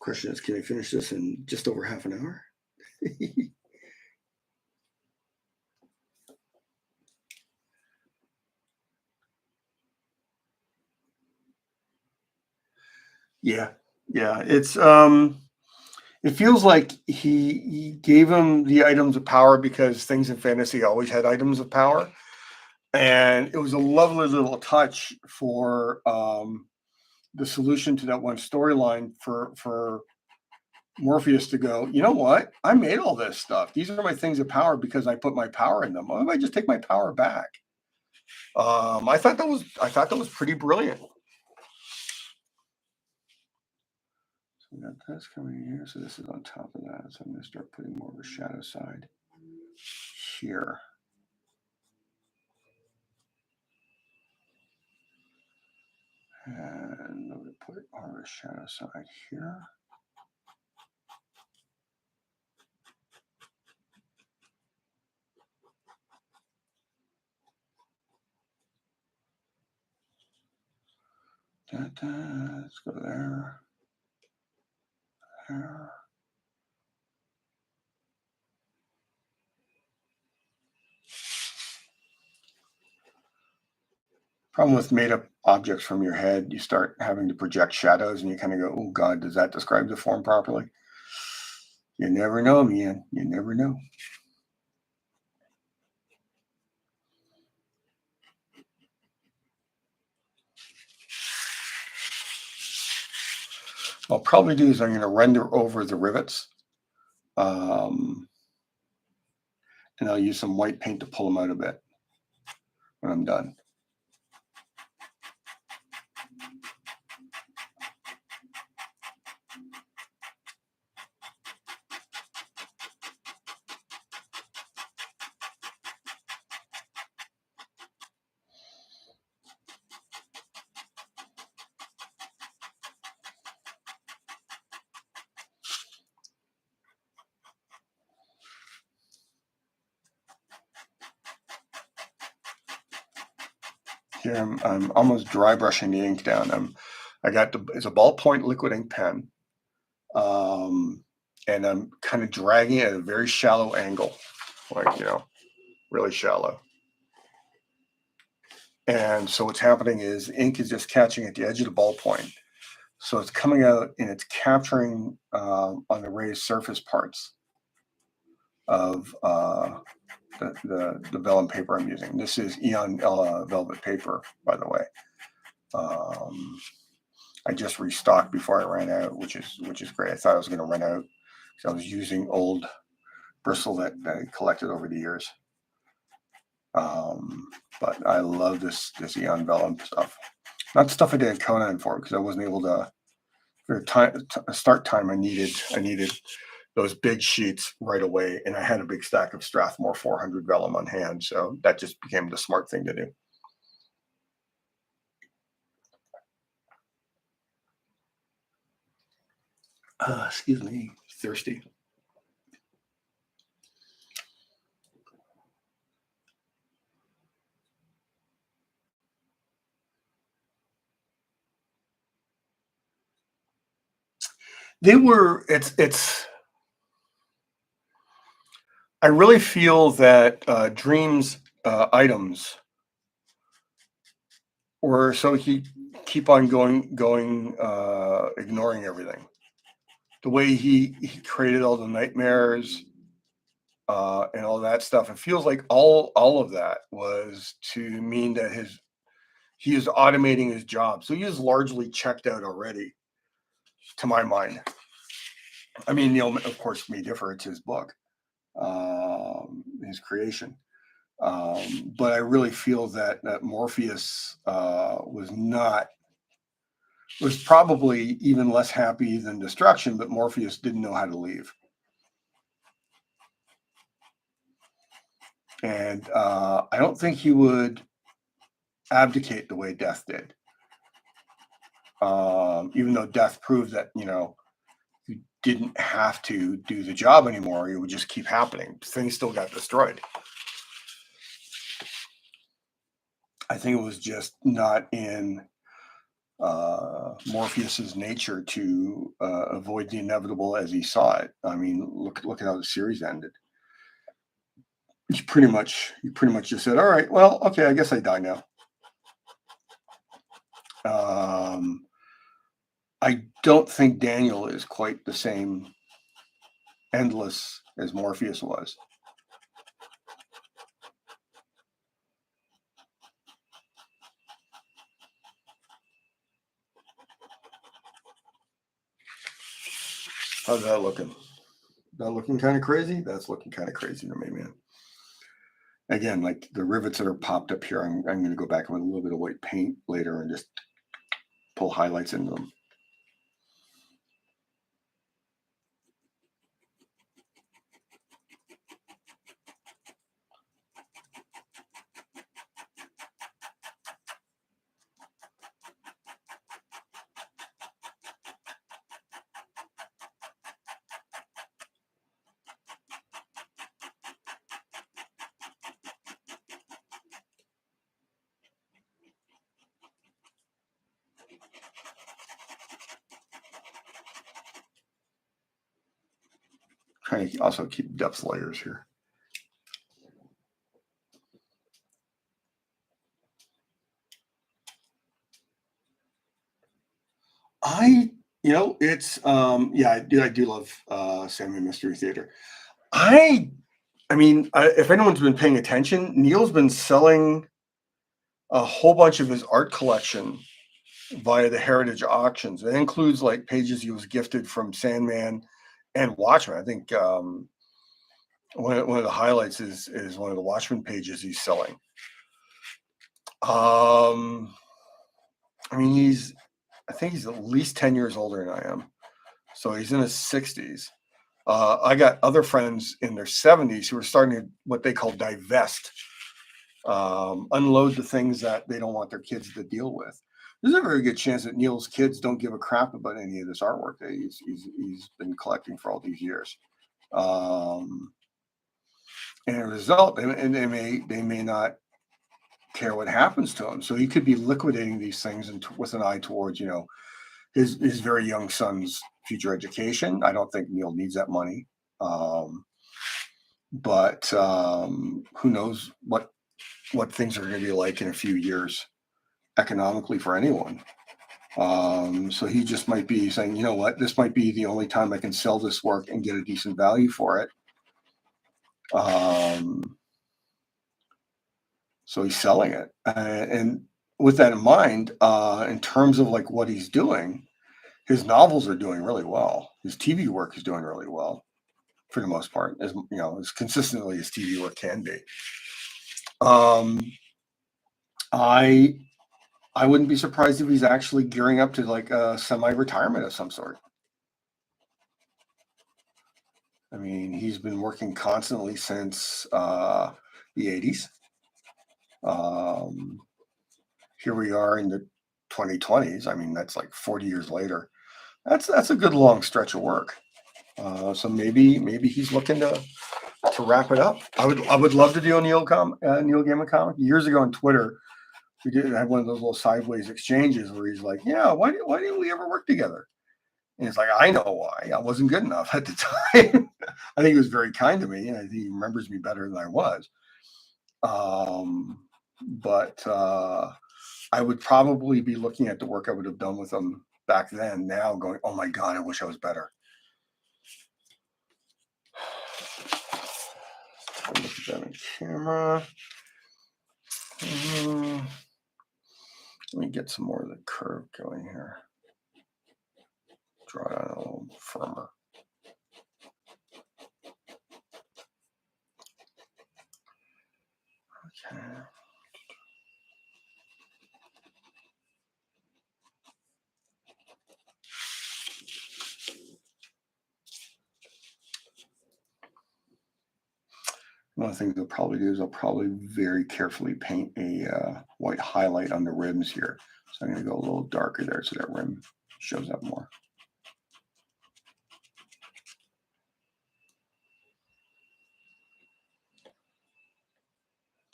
[SPEAKER 1] Question is, can I finish this in just over half an hour? Yeah. It's it feels like he gave him the items of power because things in fantasy always had items of power, and it was a lovely little touch for the solution to that one storyline for Morpheus to go, you know what? I made all this stuff. These are my things of power because I put my power in them. Why don't I just take my power back? I thought that was pretty brilliant. So we got this coming in here. So this is on top of that. So I'm going to start putting more of a shadow side here. And I'm going to put more of a shadow side here. Let's go there. There. Problem with made up objects from your head, you start having to project shadows and you kind of go, oh God, does that describe the form properly? You never know, man. You never know. What I'll probably do is I'm going to render over the rivets. And I'll use some white paint to pull them out a bit when I'm done. Here I'm almost dry brushing the ink down. It's a ballpoint liquid ink pen, and I'm kind of dragging it at a very shallow angle, like really shallow. And so what's happening is ink is just catching at the edge of the ballpoint. So it's coming out and it's capturing on the raised surface parts of the vellum paper I'm using. This is Eon velvet paper, by the way. I just restocked before I ran out, which is great. I thought I was going to run out because I was using old bristle that I collected over the years. But I love this Eon vellum stuff. Not the stuff I did Conan for, because I wasn't able to. For start time, I needed those big sheets right away, and I had a big stack of Strathmore 400 vellum on hand, so that just became the smart thing to do. Excuse me, thirsty. It's I really feel that Dream's items were so he keep on going, ignoring everything. The way he created all the nightmares and all that stuff, it feels like all of that was to mean that he is automating his job. So he is largely checked out already, to my mind. I mean, Neil, of course, may differ. It's his book, his creation. But I really feel that Morpheus was probably even less happy than Destruction, but Morpheus didn't know how to leave. And I don't think he would abdicate the way Death did. Even though Death proved that, you didn't have to do the job anymore, it would just keep happening. Things still got destroyed. I think it was just not in Morpheus's nature to avoid the inevitable as he saw it. I mean, look at how the series ended. He pretty much just said, "All right, well, okay, I guess I die now." I don't think Daniel is quite the same endless as Morpheus was. How's that looking? That looking kind of crazy? That's looking kind of crazy to me, man. Again, like the rivets that are popped up here, I'm going to go back with a little bit of white paint later and just pull highlights into them. Trying to also keep depth layers here. It's I do love Sandman Mystery Theater. I mean, if anyone's been paying attention, Neil's been selling a whole bunch of his art collection via the Heritage auctions. It includes like pages he was gifted from Sandman and Watchmen. I think one of the highlights is one of the Watchmen pages he's selling. I mean, I think he's at least 10 years older than I am. So he's in his 60s. I got other friends in their 70s who are starting to what they call divest, unload the things that they don't want their kids to deal with. There's a very good chance that Neil's kids don't give a crap about any of this artwork that he's been collecting for all these years. And as a result, and they may not care what happens to him. So he could be liquidating these things and with an eye towards, his very young son's future education. I don't think Neil needs that money. But who knows what things are going to be like in a few years economically for anyone. So he just might be saying, you know what, this might be the only time I can sell this work and get a decent value for it. So he's selling it. And with that in mind, in terms of like what he's doing, his novels are doing really well. His TV work is doing really well for the most part, as consistently as TV work can be. I wouldn't be surprised if he's actually gearing up to like a semi-retirement of some sort. I mean, he's been working constantly since the 80s. Here we are in the 2020s. I mean, that's like 40 years later. That's a good long stretch of work. So maybe he's looking to wrap it up. I would love to do a Neil Gaiman comic. Years ago on Twitter, we did have one of those little sideways exchanges where he's like, "Yeah, why didn't we ever work together?" And it's like, I know why. I wasn't good enough at the time. I think he was very kind to me, and I think he remembers me better than I was. But I would probably be looking at the work I would have done with him back then, now going, oh my God, I wish I was better. Look at that on camera. Let me get some more of the curve going here. Draw it out a little firmer. Okay. One of the things I'll probably do is I'll probably very carefully paint a white highlight on the rims here. So I'm going to go a little darker there so that rim shows up more.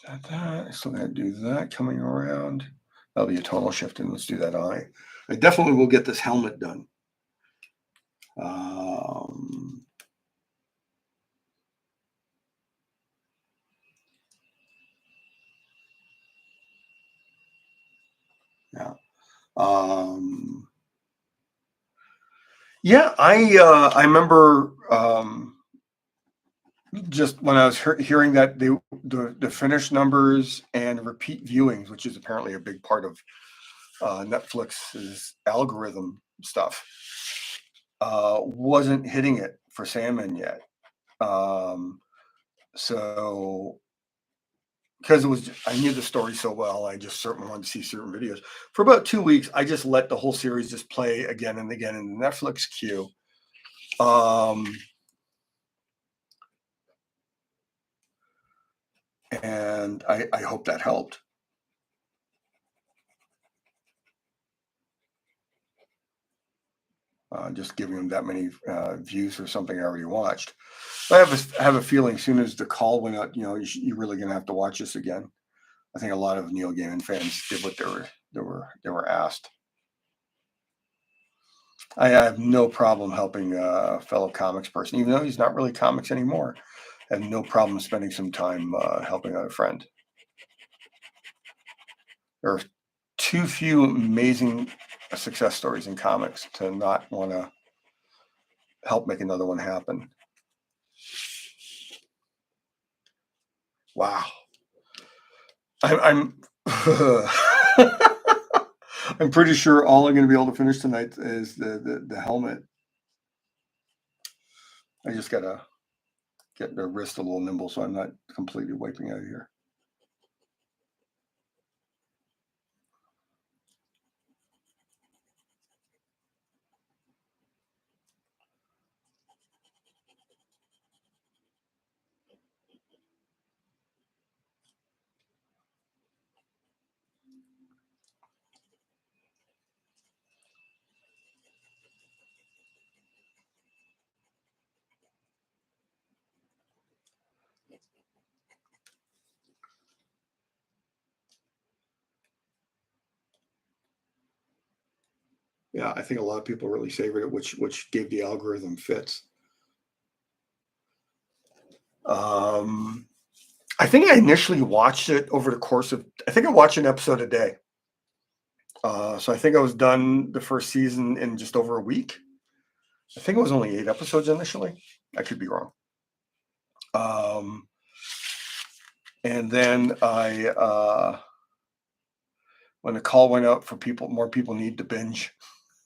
[SPEAKER 1] I still got to do that coming around. That'll be a tonal shift, and let's do that eye. I definitely will get this helmet done. Yeah. Yeah, I remember just when I was hearing that the finished numbers and repeat viewings, which is apparently a big part of Netflix's algorithm stuff, wasn't hitting it for Sandman yet. So because I knew the story so well, I just certainly wanted to see certain videos. For about 2 weeks, I just let the whole series just play again and again in the Netflix queue. And I hope that helped. Just giving them that many views for something I already watched. I have a feeling as soon as the call went out, you're really going to have to watch this again. I think a lot of Neil Gaiman fans did what they were asked. I have no problem helping a fellow comics person, even though he's not really comics anymore. I have no problem spending some time helping out a friend. There are too few amazing success stories in comics to not want to help make another one happen. Wow. I'm I'm pretty sure all I'm going to be able to finish tonight is the helmet. I just got to get the wrist a little nimble so I'm not completely wiping out of here. Yeah, I think a lot of people really savored it, which gave the algorithm fits. Um, I think I initially watched it over the course of. I think I watched an episode a day. So I think I was done the first season in just over a week. I think it was only 8 episodes initially. I could be wrong. Um, and then when the call went out for people, more people need to binge.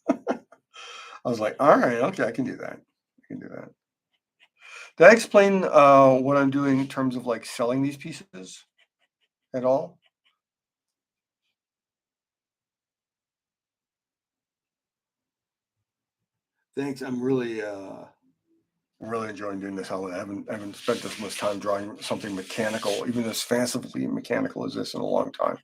[SPEAKER 1] I was like, all right, okay, I can do that. I can do that. Did I explain what I'm doing in terms of like selling these pieces at all? Thanks. I'm really enjoying doing this. I haven't spent this much time drawing something mechanical, even as fancifully mechanical as this, in a long time.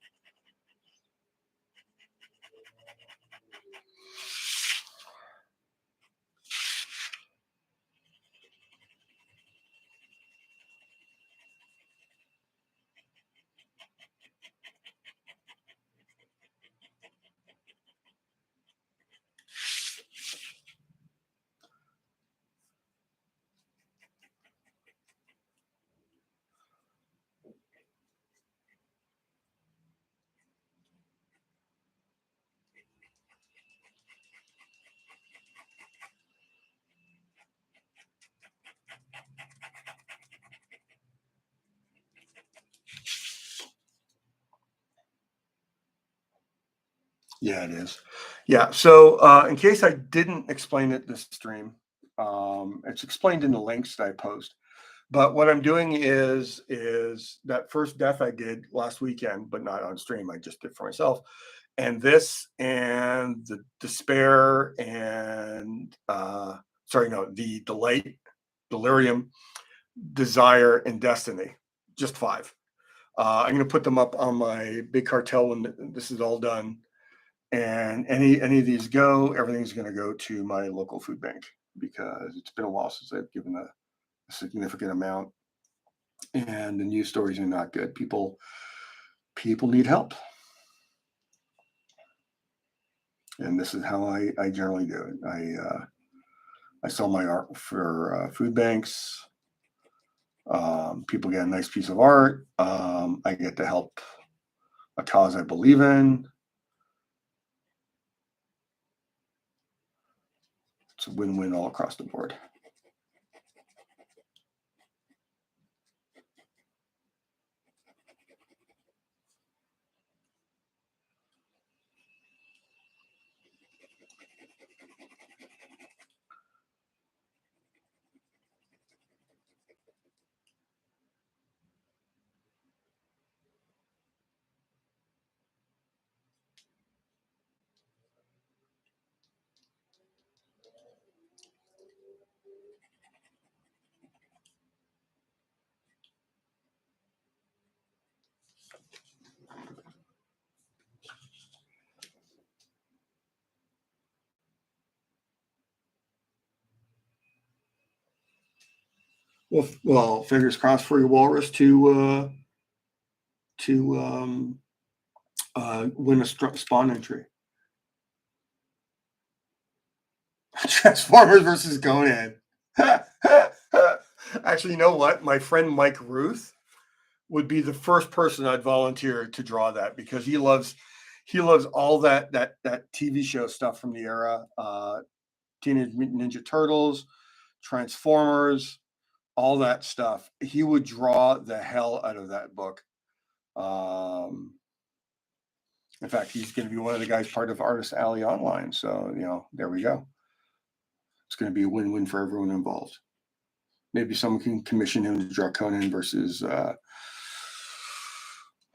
[SPEAKER 1] Yeah, it is. Yeah. So, in case I didn't explain it this stream, it's explained in the links that I post. But what I'm doing is that first death I did last weekend, but not on stream. I just did for myself, and this and the despair and sorry, no, the delight, delirium, desire, and destiny. Just five. I'm going to put them up on my big cartel when this is all done. And any of these go, everything's going to go to my local food bank because it's been a while since I've given a significant amount. And the news stories are not good. People need help, and this is how I generally do it. I sell my art for food banks. People get a nice piece of art. I get to help a cause I believe in. It's a win-win all across the board. Well, fingers crossed for your walrus to win a spawn entry. Transformers versus Conan. Actually, you know what? My friend Mike Ruth would be the first person I'd volunteer to draw that because he loves all that TV show stuff from the era. Teenage Mutant Ninja Turtles, Transformers, all that stuff. He would draw the hell out of that book. Um, in fact, he's going to be one of the guys part of Artist Alley Online. So, there we go. It's going to be a win-win for everyone involved. Maybe someone can commission him to draw Conan versus one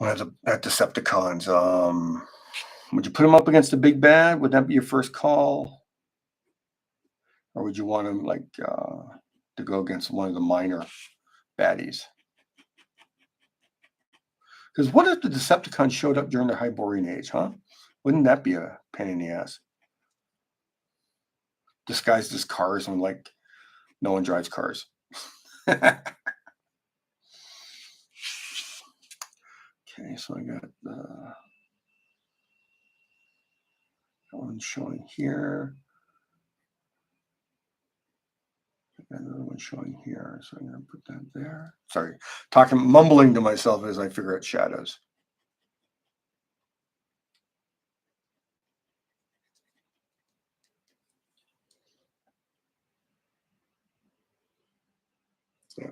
[SPEAKER 1] of the Decepticons. Would you put him up against the big bad? Would that be your first call? Or would you want him to go against one of the minor baddies? Because what if the Decepticons showed up during the Hyborian Age, huh? Wouldn't that be a pain in the ass? Disguised as cars and no one drives cars. Okay, so I got That one's showing here. Another one showing here, so I'm going to put that there. Sorry, mumbling to myself as I figure out shadows. Yeah.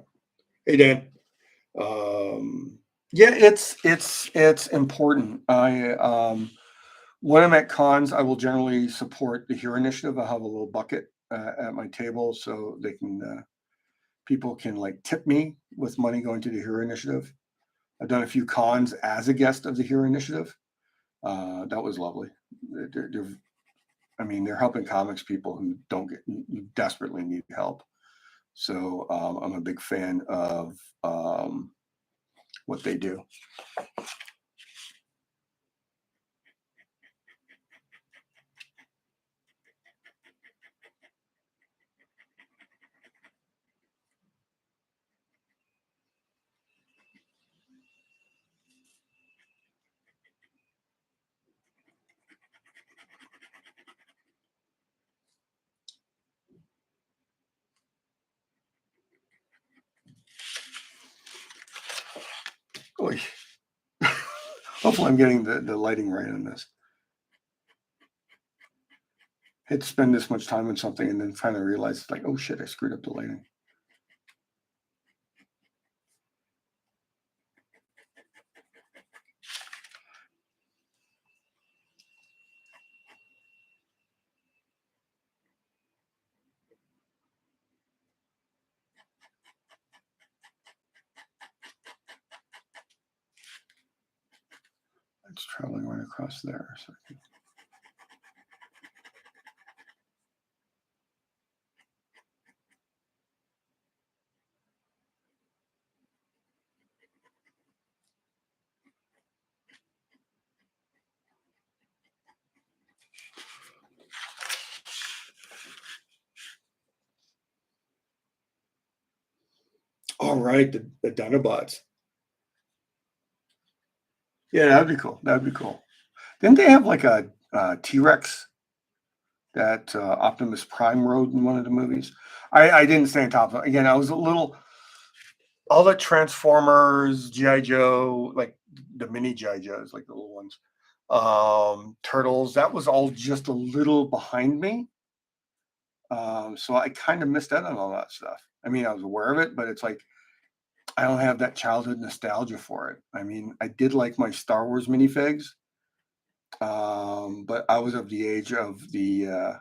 [SPEAKER 1] Hey, Dan. Yeah, it's important. When I'm at cons, I will generally support the Hero Initiative. I have a little bucket at my table so they can people can like tip me with money going to the Hero Initiative. I've done a few cons as a guest of the Hero Initiative. That was lovely. I mean, they're helping comics people who who desperately need help. So I'm a big fan of what they do. Oy. Hopefully, I'm getting the lighting right on this. I had to spend this much time on something and then finally realize, like, oh shit, I screwed up the lighting. It's traveling right across there. So all right, the Dinobots. Yeah, that'd be cool. That'd be cool. Didn't they have like a T-Rex that Optimus Prime rode in one of the movies? I didn't stay on top of it. Again, I was a little all the Transformers, G.I. Joe, like the mini G.I. Joes, like the little ones, Turtles. That was all just a little behind me. So I kind of missed out on all that stuff. I mean, I was aware of it, but it's like I don't have that childhood nostalgia for it. I mean, I did like my Star Wars minifigs, but I was of the age of the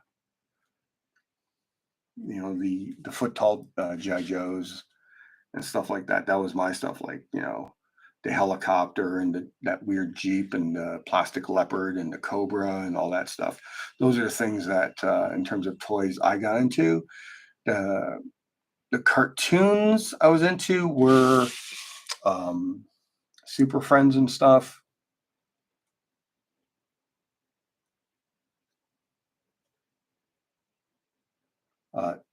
[SPEAKER 1] the foot tall GI Joes and stuff like that. That was my stuff, like the helicopter and that weird Jeep and the plastic leopard and the Cobra and all that stuff. Those are the things that, in terms of toys, I got into. The the cartoons I was into were Super Friends and stuff.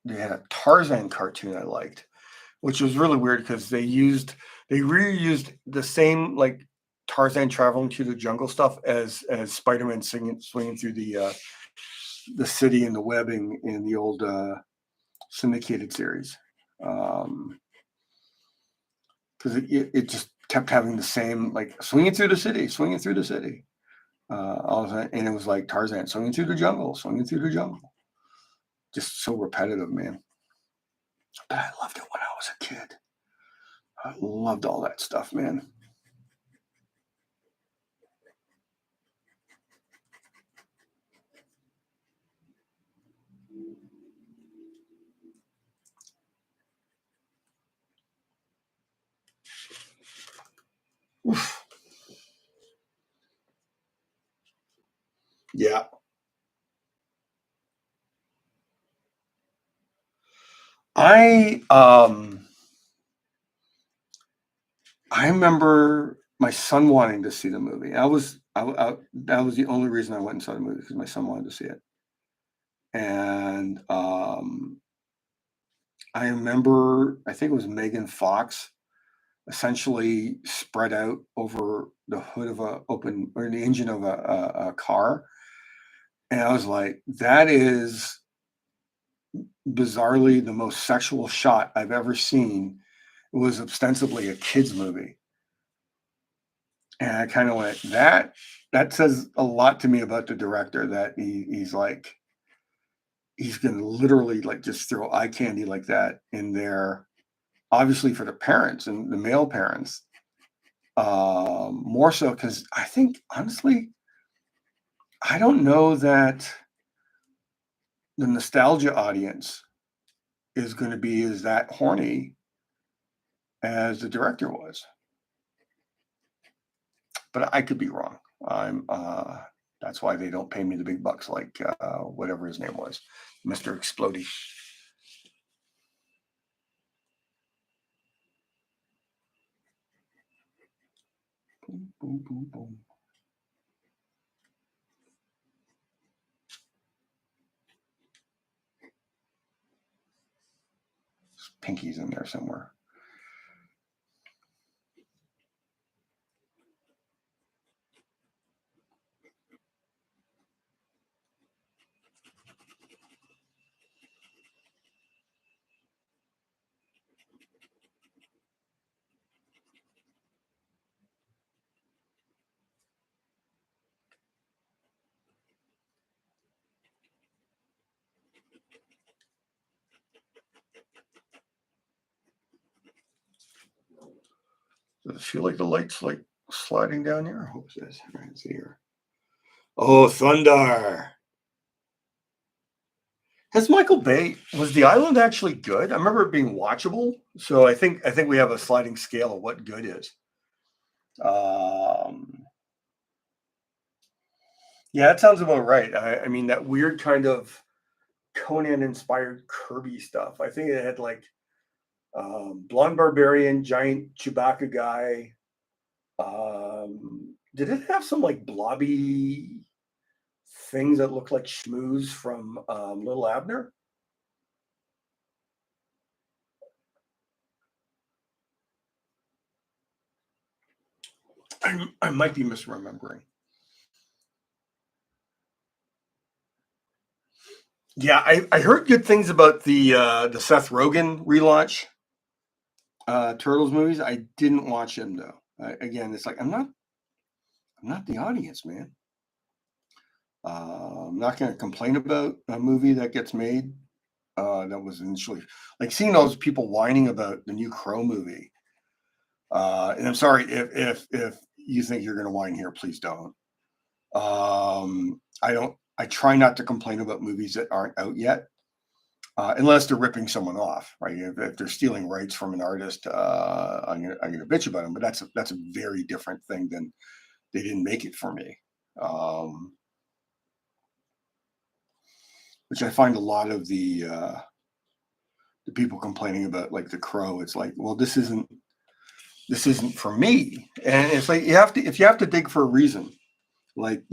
[SPEAKER 1] They had a Tarzan cartoon I liked, which was really weird because they reused the same like Tarzan traveling through the jungle stuff as Spider-Man swinging through the city and the webbing in the old syndicated series. Because it just kept having the same like swinging through the city, swinging through the city. All of that, and it was like Tarzan swinging through the jungle, swinging through the jungle. Just so repetitive, man. But I loved it when I was a kid. I loved all that stuff, man. Oof. Yeah. I remember my son wanting to see the movie. That was the only reason I went and saw the movie, because my son wanted to see it. And I remember, I think it was Megan Fox essentially spread out over the hood of the engine of a car, And I was like, that is bizarrely the most sexual shot I've ever seen. It was ostensibly a kids movie. And I kind of went, that says a lot to me about the director, that he's like, he's going to literally like just throw eye candy like that in there, obviously for the parents and the male parents. More so because I think, honestly, I don't know that the nostalgia audience is going to be as that horny as the director was. But I could be wrong. I'm that's why they don't pay me the big bucks like whatever his name was, Mr. Explodey. Boom, boom, boom, boom. Pinky's in there somewhere. Does it feel like the light's like sliding down here? What was this? I can see here. Oh, thunder! Has Michael Bay, was The Island actually good? I remember it being watchable. So I think we have a sliding scale of what good is. Um, yeah, that sounds about right. I mean, that weird kind of Conan inspired Kirby stuff. I think it had like blonde barbarian, giant Chewbacca guy. Did it have some like blobby things that look like schmooze from Little Abner? I might be misremembering. Yeah, I heard good things about the Seth Rogen relaunch Turtles movies. I didn't watch them though. Again, it's like I'm not the audience, man. I'm not going to complain about a movie that gets made that was initially like seeing those people whining about the new Crow movie. And I'm sorry if you think you're going to whine here, please don't. I don't. I try not to complain about movies that aren't out yet, unless they're ripping someone off, right? If they're stealing rights from an artist, I'm gonna bitch about them. But that's a very different thing than they didn't make it for me. Um, which I find a lot of the people complaining about like The Crow. It's like, well, this isn't for me, and it's like you have to if you have to dig for a reason. Like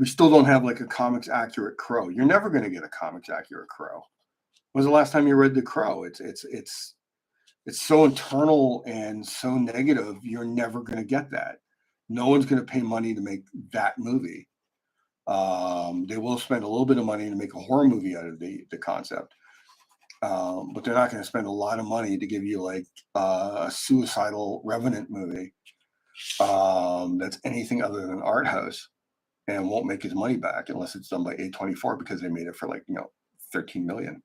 [SPEAKER 1] we still don't have like a comics accurate Crow. You're never going to get a comics accurate Crow. When was the last time you read The Crow? It's so internal and so negative. You're never going to get that. No one's going to pay money to make that movie. They will spend a little bit of money to make a horror movie out of the concept, but they're not going to spend a lot of money to give you like a suicidal Revenant movie that's anything other than art house and won't make his money back unless it's done by A24 because they made it for like 13 million.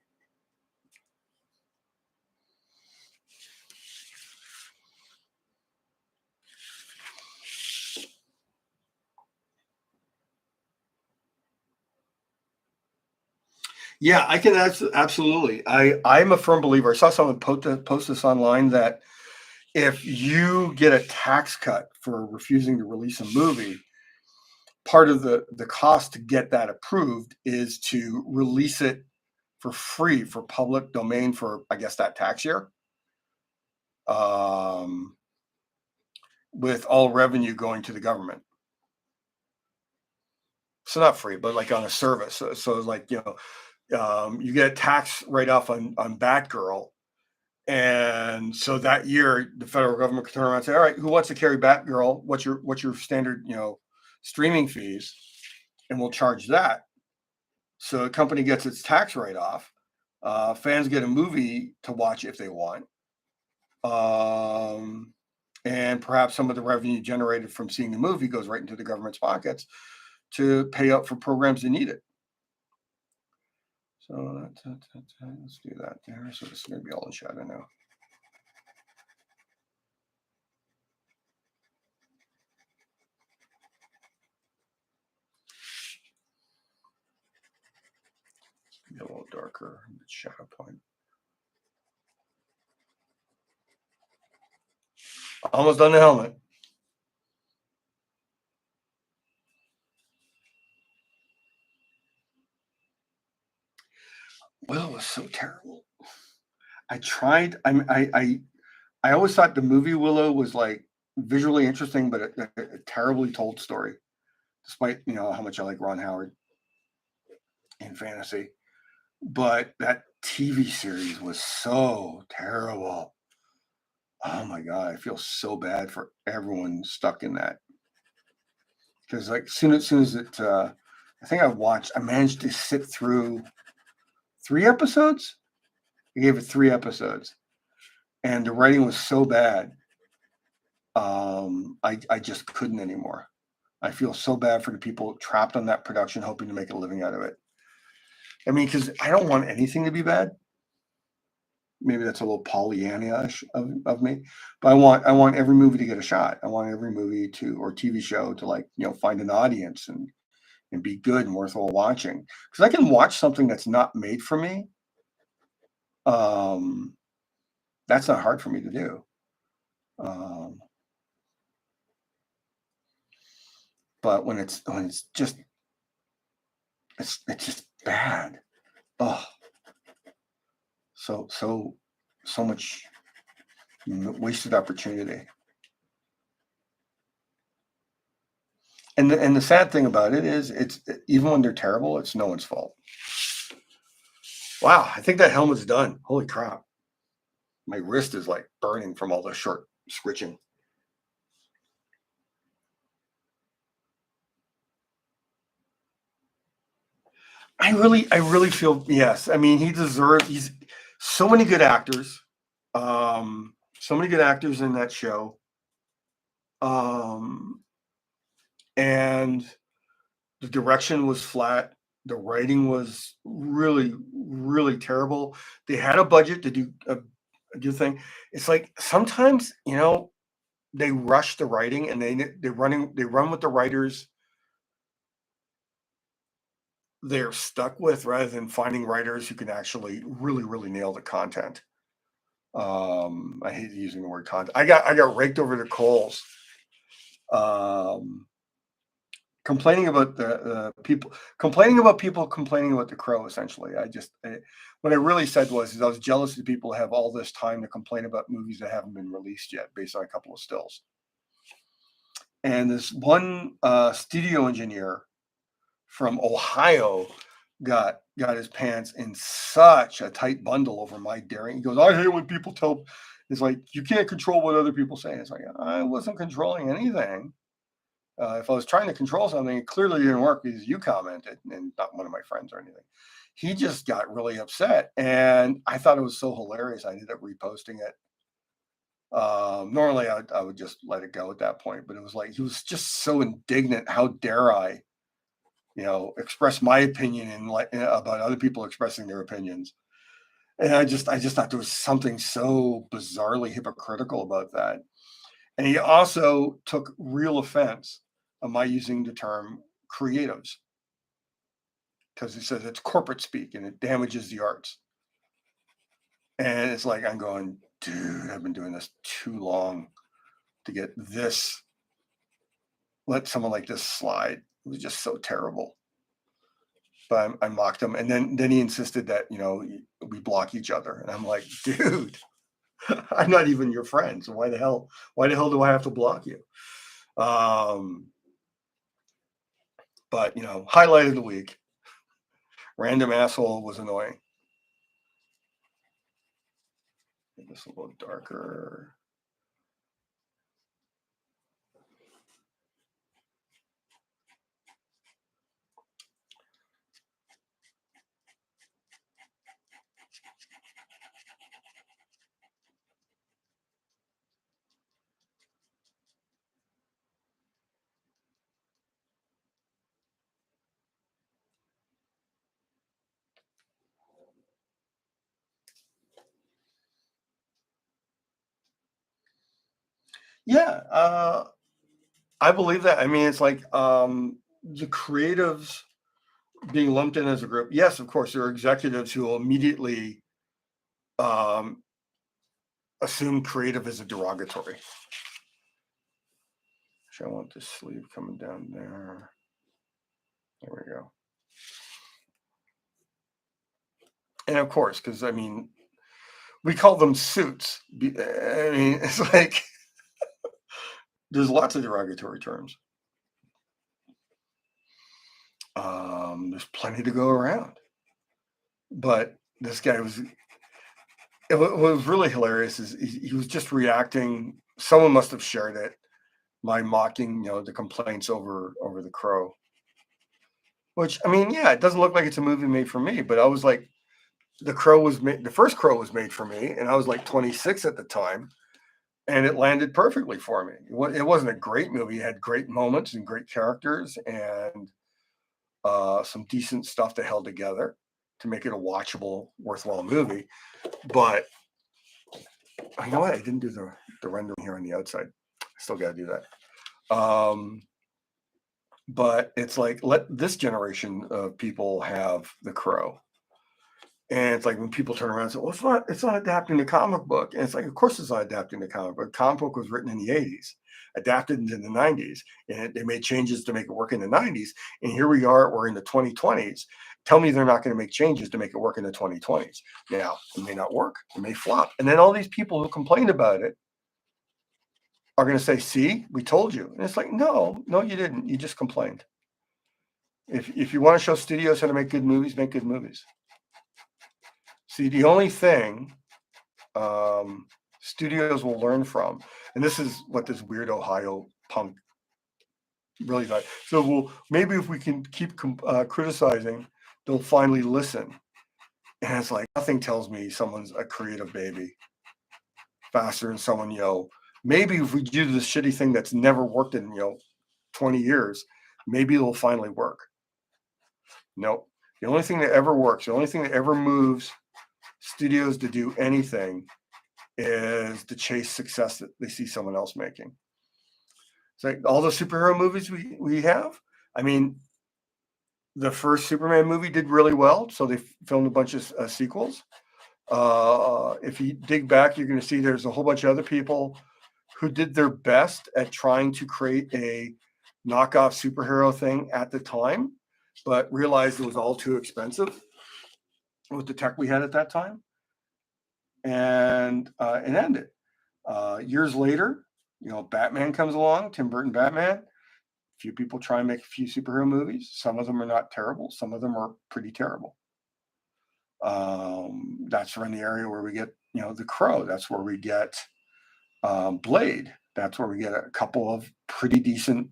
[SPEAKER 1] Yeah, I can absolutely. I'm a firm believer. I saw someone post this online that if you get a tax cut for refusing to release a movie, part of the cost to get that approved is to release it for free for public domain for I guess that tax year, um, with all revenue going to the government. So not free, but like on a service. So like you get a tax write off on Batgirl. And so that year, the federal government could turn around and say, "All right, who wants to carry Batgirl? What's your standard, streaming fees?" and we'll charge that. So the company gets its tax write-off. Fans get a movie to watch if they want. And perhaps some of the revenue generated from seeing the movie goes right into the government's pockets to pay up for programs that need it. So let's do that there. So this is going to be all in shadow now. Be a little darker in the shadow point. Almost done the helmet. Will was so terrible. I tried. I always thought the movie Willow was like visually interesting, but a terribly told story. Despite how much I like Ron Howard in fantasy, but that TV series was so terrible. Oh my god, I feel so bad for everyone stuck in that. Because like soon as it, I think I managed to sit through 3 episodes. I gave it 3 episodes, and the writing was so bad. I just couldn't anymore. I feel so bad for the people trapped on that production, hoping to make a living out of it. I mean, because I don't want anything to be bad. Maybe that's a little Pollyanna-ish of me, but I want every movie to get a shot. I want every movie or TV show to find an audience and be good and worthwhile watching. Because I can watch something that's not made for me. That's not hard for me to do. But when it's just it's just bad. Oh, so much wasted opportunity. And the sad thing about it is, it's even when they're terrible, it's no one's fault. Wow, I think that helmet's done. Holy crap! My wrist is like burning from all the short scritching. I really feel, yes. I mean, he's so many good actors. So many good actors in that show. And the direction was flat. The writing was really, really terrible. They had a budget to do a good thing. It's like sometimes, they rush the writing and they run with the writers they're stuck with, rather than finding writers who can actually really, really nail the content. I hate using the word content. I got raked over the coals, um, complaining about the people complaining about people complaining about The Crow. Essentially, what I really said was I was jealous of people who have all this time to complain about movies that haven't been released yet, based on a couple of stills. And this one studio engineer from Ohio got his pants in such a tight bundle over my daring. He goes, I hate when people tell. It's like, you can't control what other people say. It's like, I wasn't controlling anything. If I was trying to control something, it clearly didn't work because you commented, and not one of my friends or anything. He just got really upset, and I thought it was so hilarious. I ended up reposting it. Normally, I would just let it go at that point, but it was like he was just so indignant. How dare I, express my opinion and about other people expressing their opinions? And I just thought there was something so bizarrely hypocritical about that. And he also took real offense of my using the term creatives, because he says it's corporate speak and it damages the arts. And it's like, I'm going, dude, I've been doing this too long to get this. Let someone like this slide. It was just so terrible. But I mocked him, and then he insisted that we block each other, and I'm like, dude, I'm not even your friend, so why the hell do I have to block you? But highlight of the week, random asshole was annoying. Make this a little darker. Yeah, I believe that. I mean, it's like the creatives being lumped in as a group. Yes, of course, there are executives who will immediately um, assume creative is a derogatory. Actually, I want this sleeve coming down there. There we go. And of course, because I mean, we call them suits. I mean, it's like there's lots of derogatory terms. There's plenty to go around. But this guy was, what was really hilarious is he was just reacting. Someone must have shared it by mocking, the complaints over The Crow. Which, I mean, yeah, it doesn't look like it's a movie made for me, but I was like, The Crow was made, the first Crow was made for me, and I was like 26 at the time, and it landed perfectly for me. It wasn't a great movie. It had great moments and great characters and some decent stuff that held together to make it a watchable, worthwhile movie. But you know what? I didn't do the rendering here on the outside. I still got to do that. But it's like, let this generation of people have The Crow. And it's like when people turn around and say, well, it's not adapting the comic book. And it's like, of course it's not adapting the comic book. Comic book was written in the 80s, adapted in the 90s, and they made changes to make it work in the 90s. And here we are, we're in the 2020s. Tell me they're not going to make changes to make it work in the 2020s. Now, it may not work, it may flop. And then all these people who complained about it are going to say, see, we told you. And it's like, no, you didn't. You just complained. If you want to show studios how to make good movies, make good movies. See, the only thing studios will learn from, and this is what this weird Ohio punk really thought. So, well, maybe if we can keep criticizing, they'll finally listen. And it's like, nothing tells me someone's a creative baby faster than someone, maybe if we do this shitty thing that's never worked in, 20 years, maybe it'll finally work. Nope. The only thing that ever works, the only thing that ever moves studios to do anything is to chase success that they see someone else making. It's like all the superhero movies we have. I mean, the first Superman movie did really well, so they filmed a bunch of sequels. If you dig back, you're going to see there's a whole bunch of other people who did their best at trying to create a knockoff superhero thing at the time, but realized it was all too expensive with the tech we had at that time, and it ended. Years later, Batman comes along, Tim Burton Batman. A few people try and make a few superhero movies. Some of them are not terrible. Some of them are pretty terrible. That's in the area where we get, The Crow. That's where we get Blade. That's where we get a couple of pretty decent,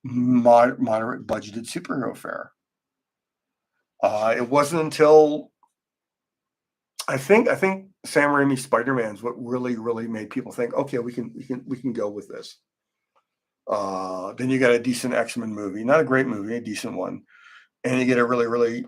[SPEAKER 1] moderate budgeted superhero fare. It wasn't until I think Sam Raimi's Spider-Man is what really made people think, okay, we can go with this. Then you got a decent X-Men movie, not a great movie, a decent one, and you get a really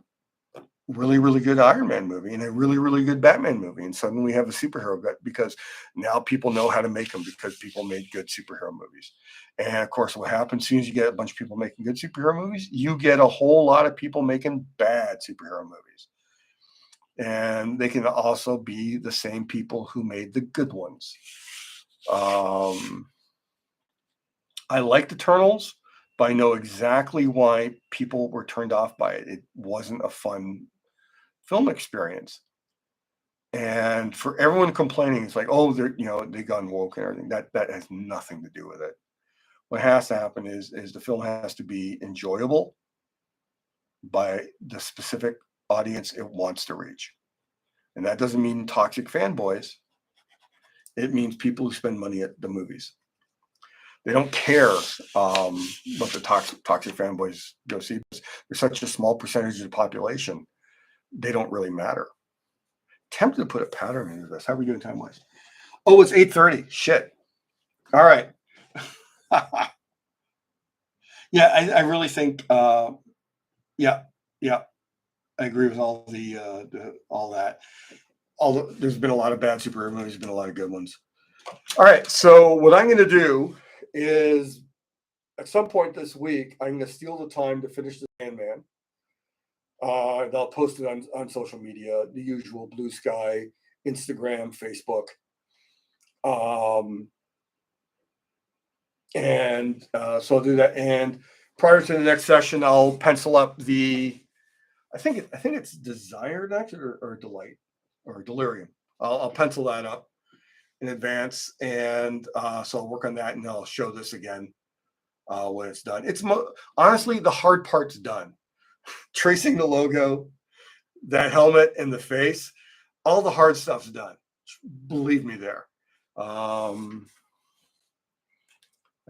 [SPEAKER 1] good Iron Man movie and a really good Batman movie, and suddenly we have a superhero gut because now people know how to make them because people made good superhero movies. And of course, what happens as soon as you get a bunch of people making good superhero movies, you get a whole lot of people making bad superhero movies. And they can also be the same people who made the good ones. I liked Eternals, but I know exactly why people were turned off by it. It wasn't a fun film experience. And for everyone complaining, it's like, oh, they gone woke and everything. That has nothing to do with it. What has to happen is the film has to be enjoyable by the specific audience it wants to reach. And that doesn't mean toxic fanboys. It means people who spend money at the movies. They don't care what the toxic fanboys go see. They're such a small percentage of the population. They don't really matter. Tempted to put a pattern into this. How are we doing time-wise? Oh, it's 8:30. Shit. All right. Yeah, I really think, yeah, I agree with all all that. There's been a lot of bad superhero movies, been a lot of good ones. All right. So what I'm going to do is at some point this week, I'm going to steal the time to finish the Sandman. And I'll post it on social media, the usual Blue Sky, Instagram, Facebook. So I'll do that. And prior to the next session, I'll pencil up the. I think it's Desire next or Delight or Delirium. I'll pencil that up in advance, and so I'll work on that, and I'll show this again when it's done. It's honestly the hard part's done. Tracing the logo, that helmet, and the face. All the hard stuff's done. Believe me there.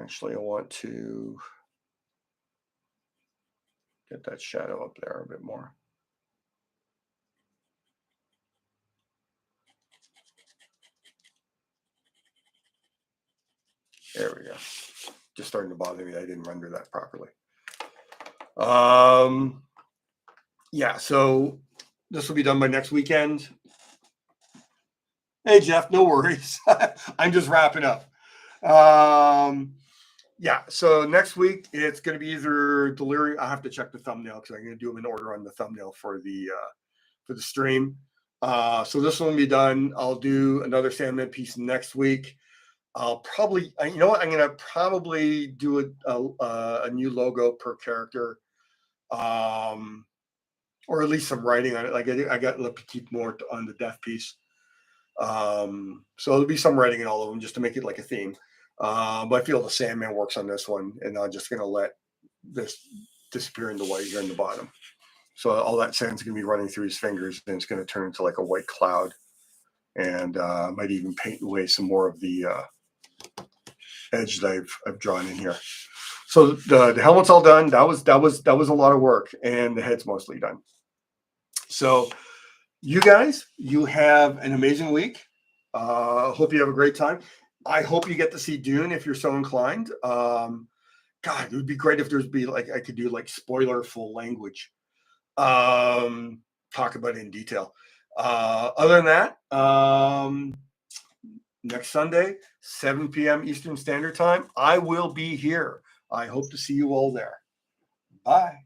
[SPEAKER 1] Actually, I want to get that shadow up there a bit more. There we go. Just starting to bother me. I didn't render that properly. Yeah, so this will be done by next weekend. Hey, Jeff, no worries. I'm just wrapping up. Yeah, so next week it's going to be either Delirium. I have to check the thumbnail because I'm going to do them in order on the thumbnail for the stream. So this one will be done. I'll do another Sandman piece next week. I'll probably, you know what? I'm going to probably do a new logo per character, or at least some writing on it. Like I got Le Petit Mort on the death piece. So there'll be some writing in all of them just to make it like a theme. But I feel the Sandman works on this one, and I'm just going to let this disappear into white here in the bottom. So all that sand's going to be running through his fingers, and it's going to turn into like a white cloud. And might even paint away some more of the edge that I've drawn in here. So the helmet's all done. That was a lot of work, and the head's mostly done. So you guys, you have an amazing week. Hope you have a great time. I hope you get to see Dune if you're so inclined. God, it would be great if there'd be like I could do like spoiler full language. Talk about it in detail. Other than that, next Sunday, 7 p.m. Eastern Standard Time, I will be here. I hope to see you all there. Bye.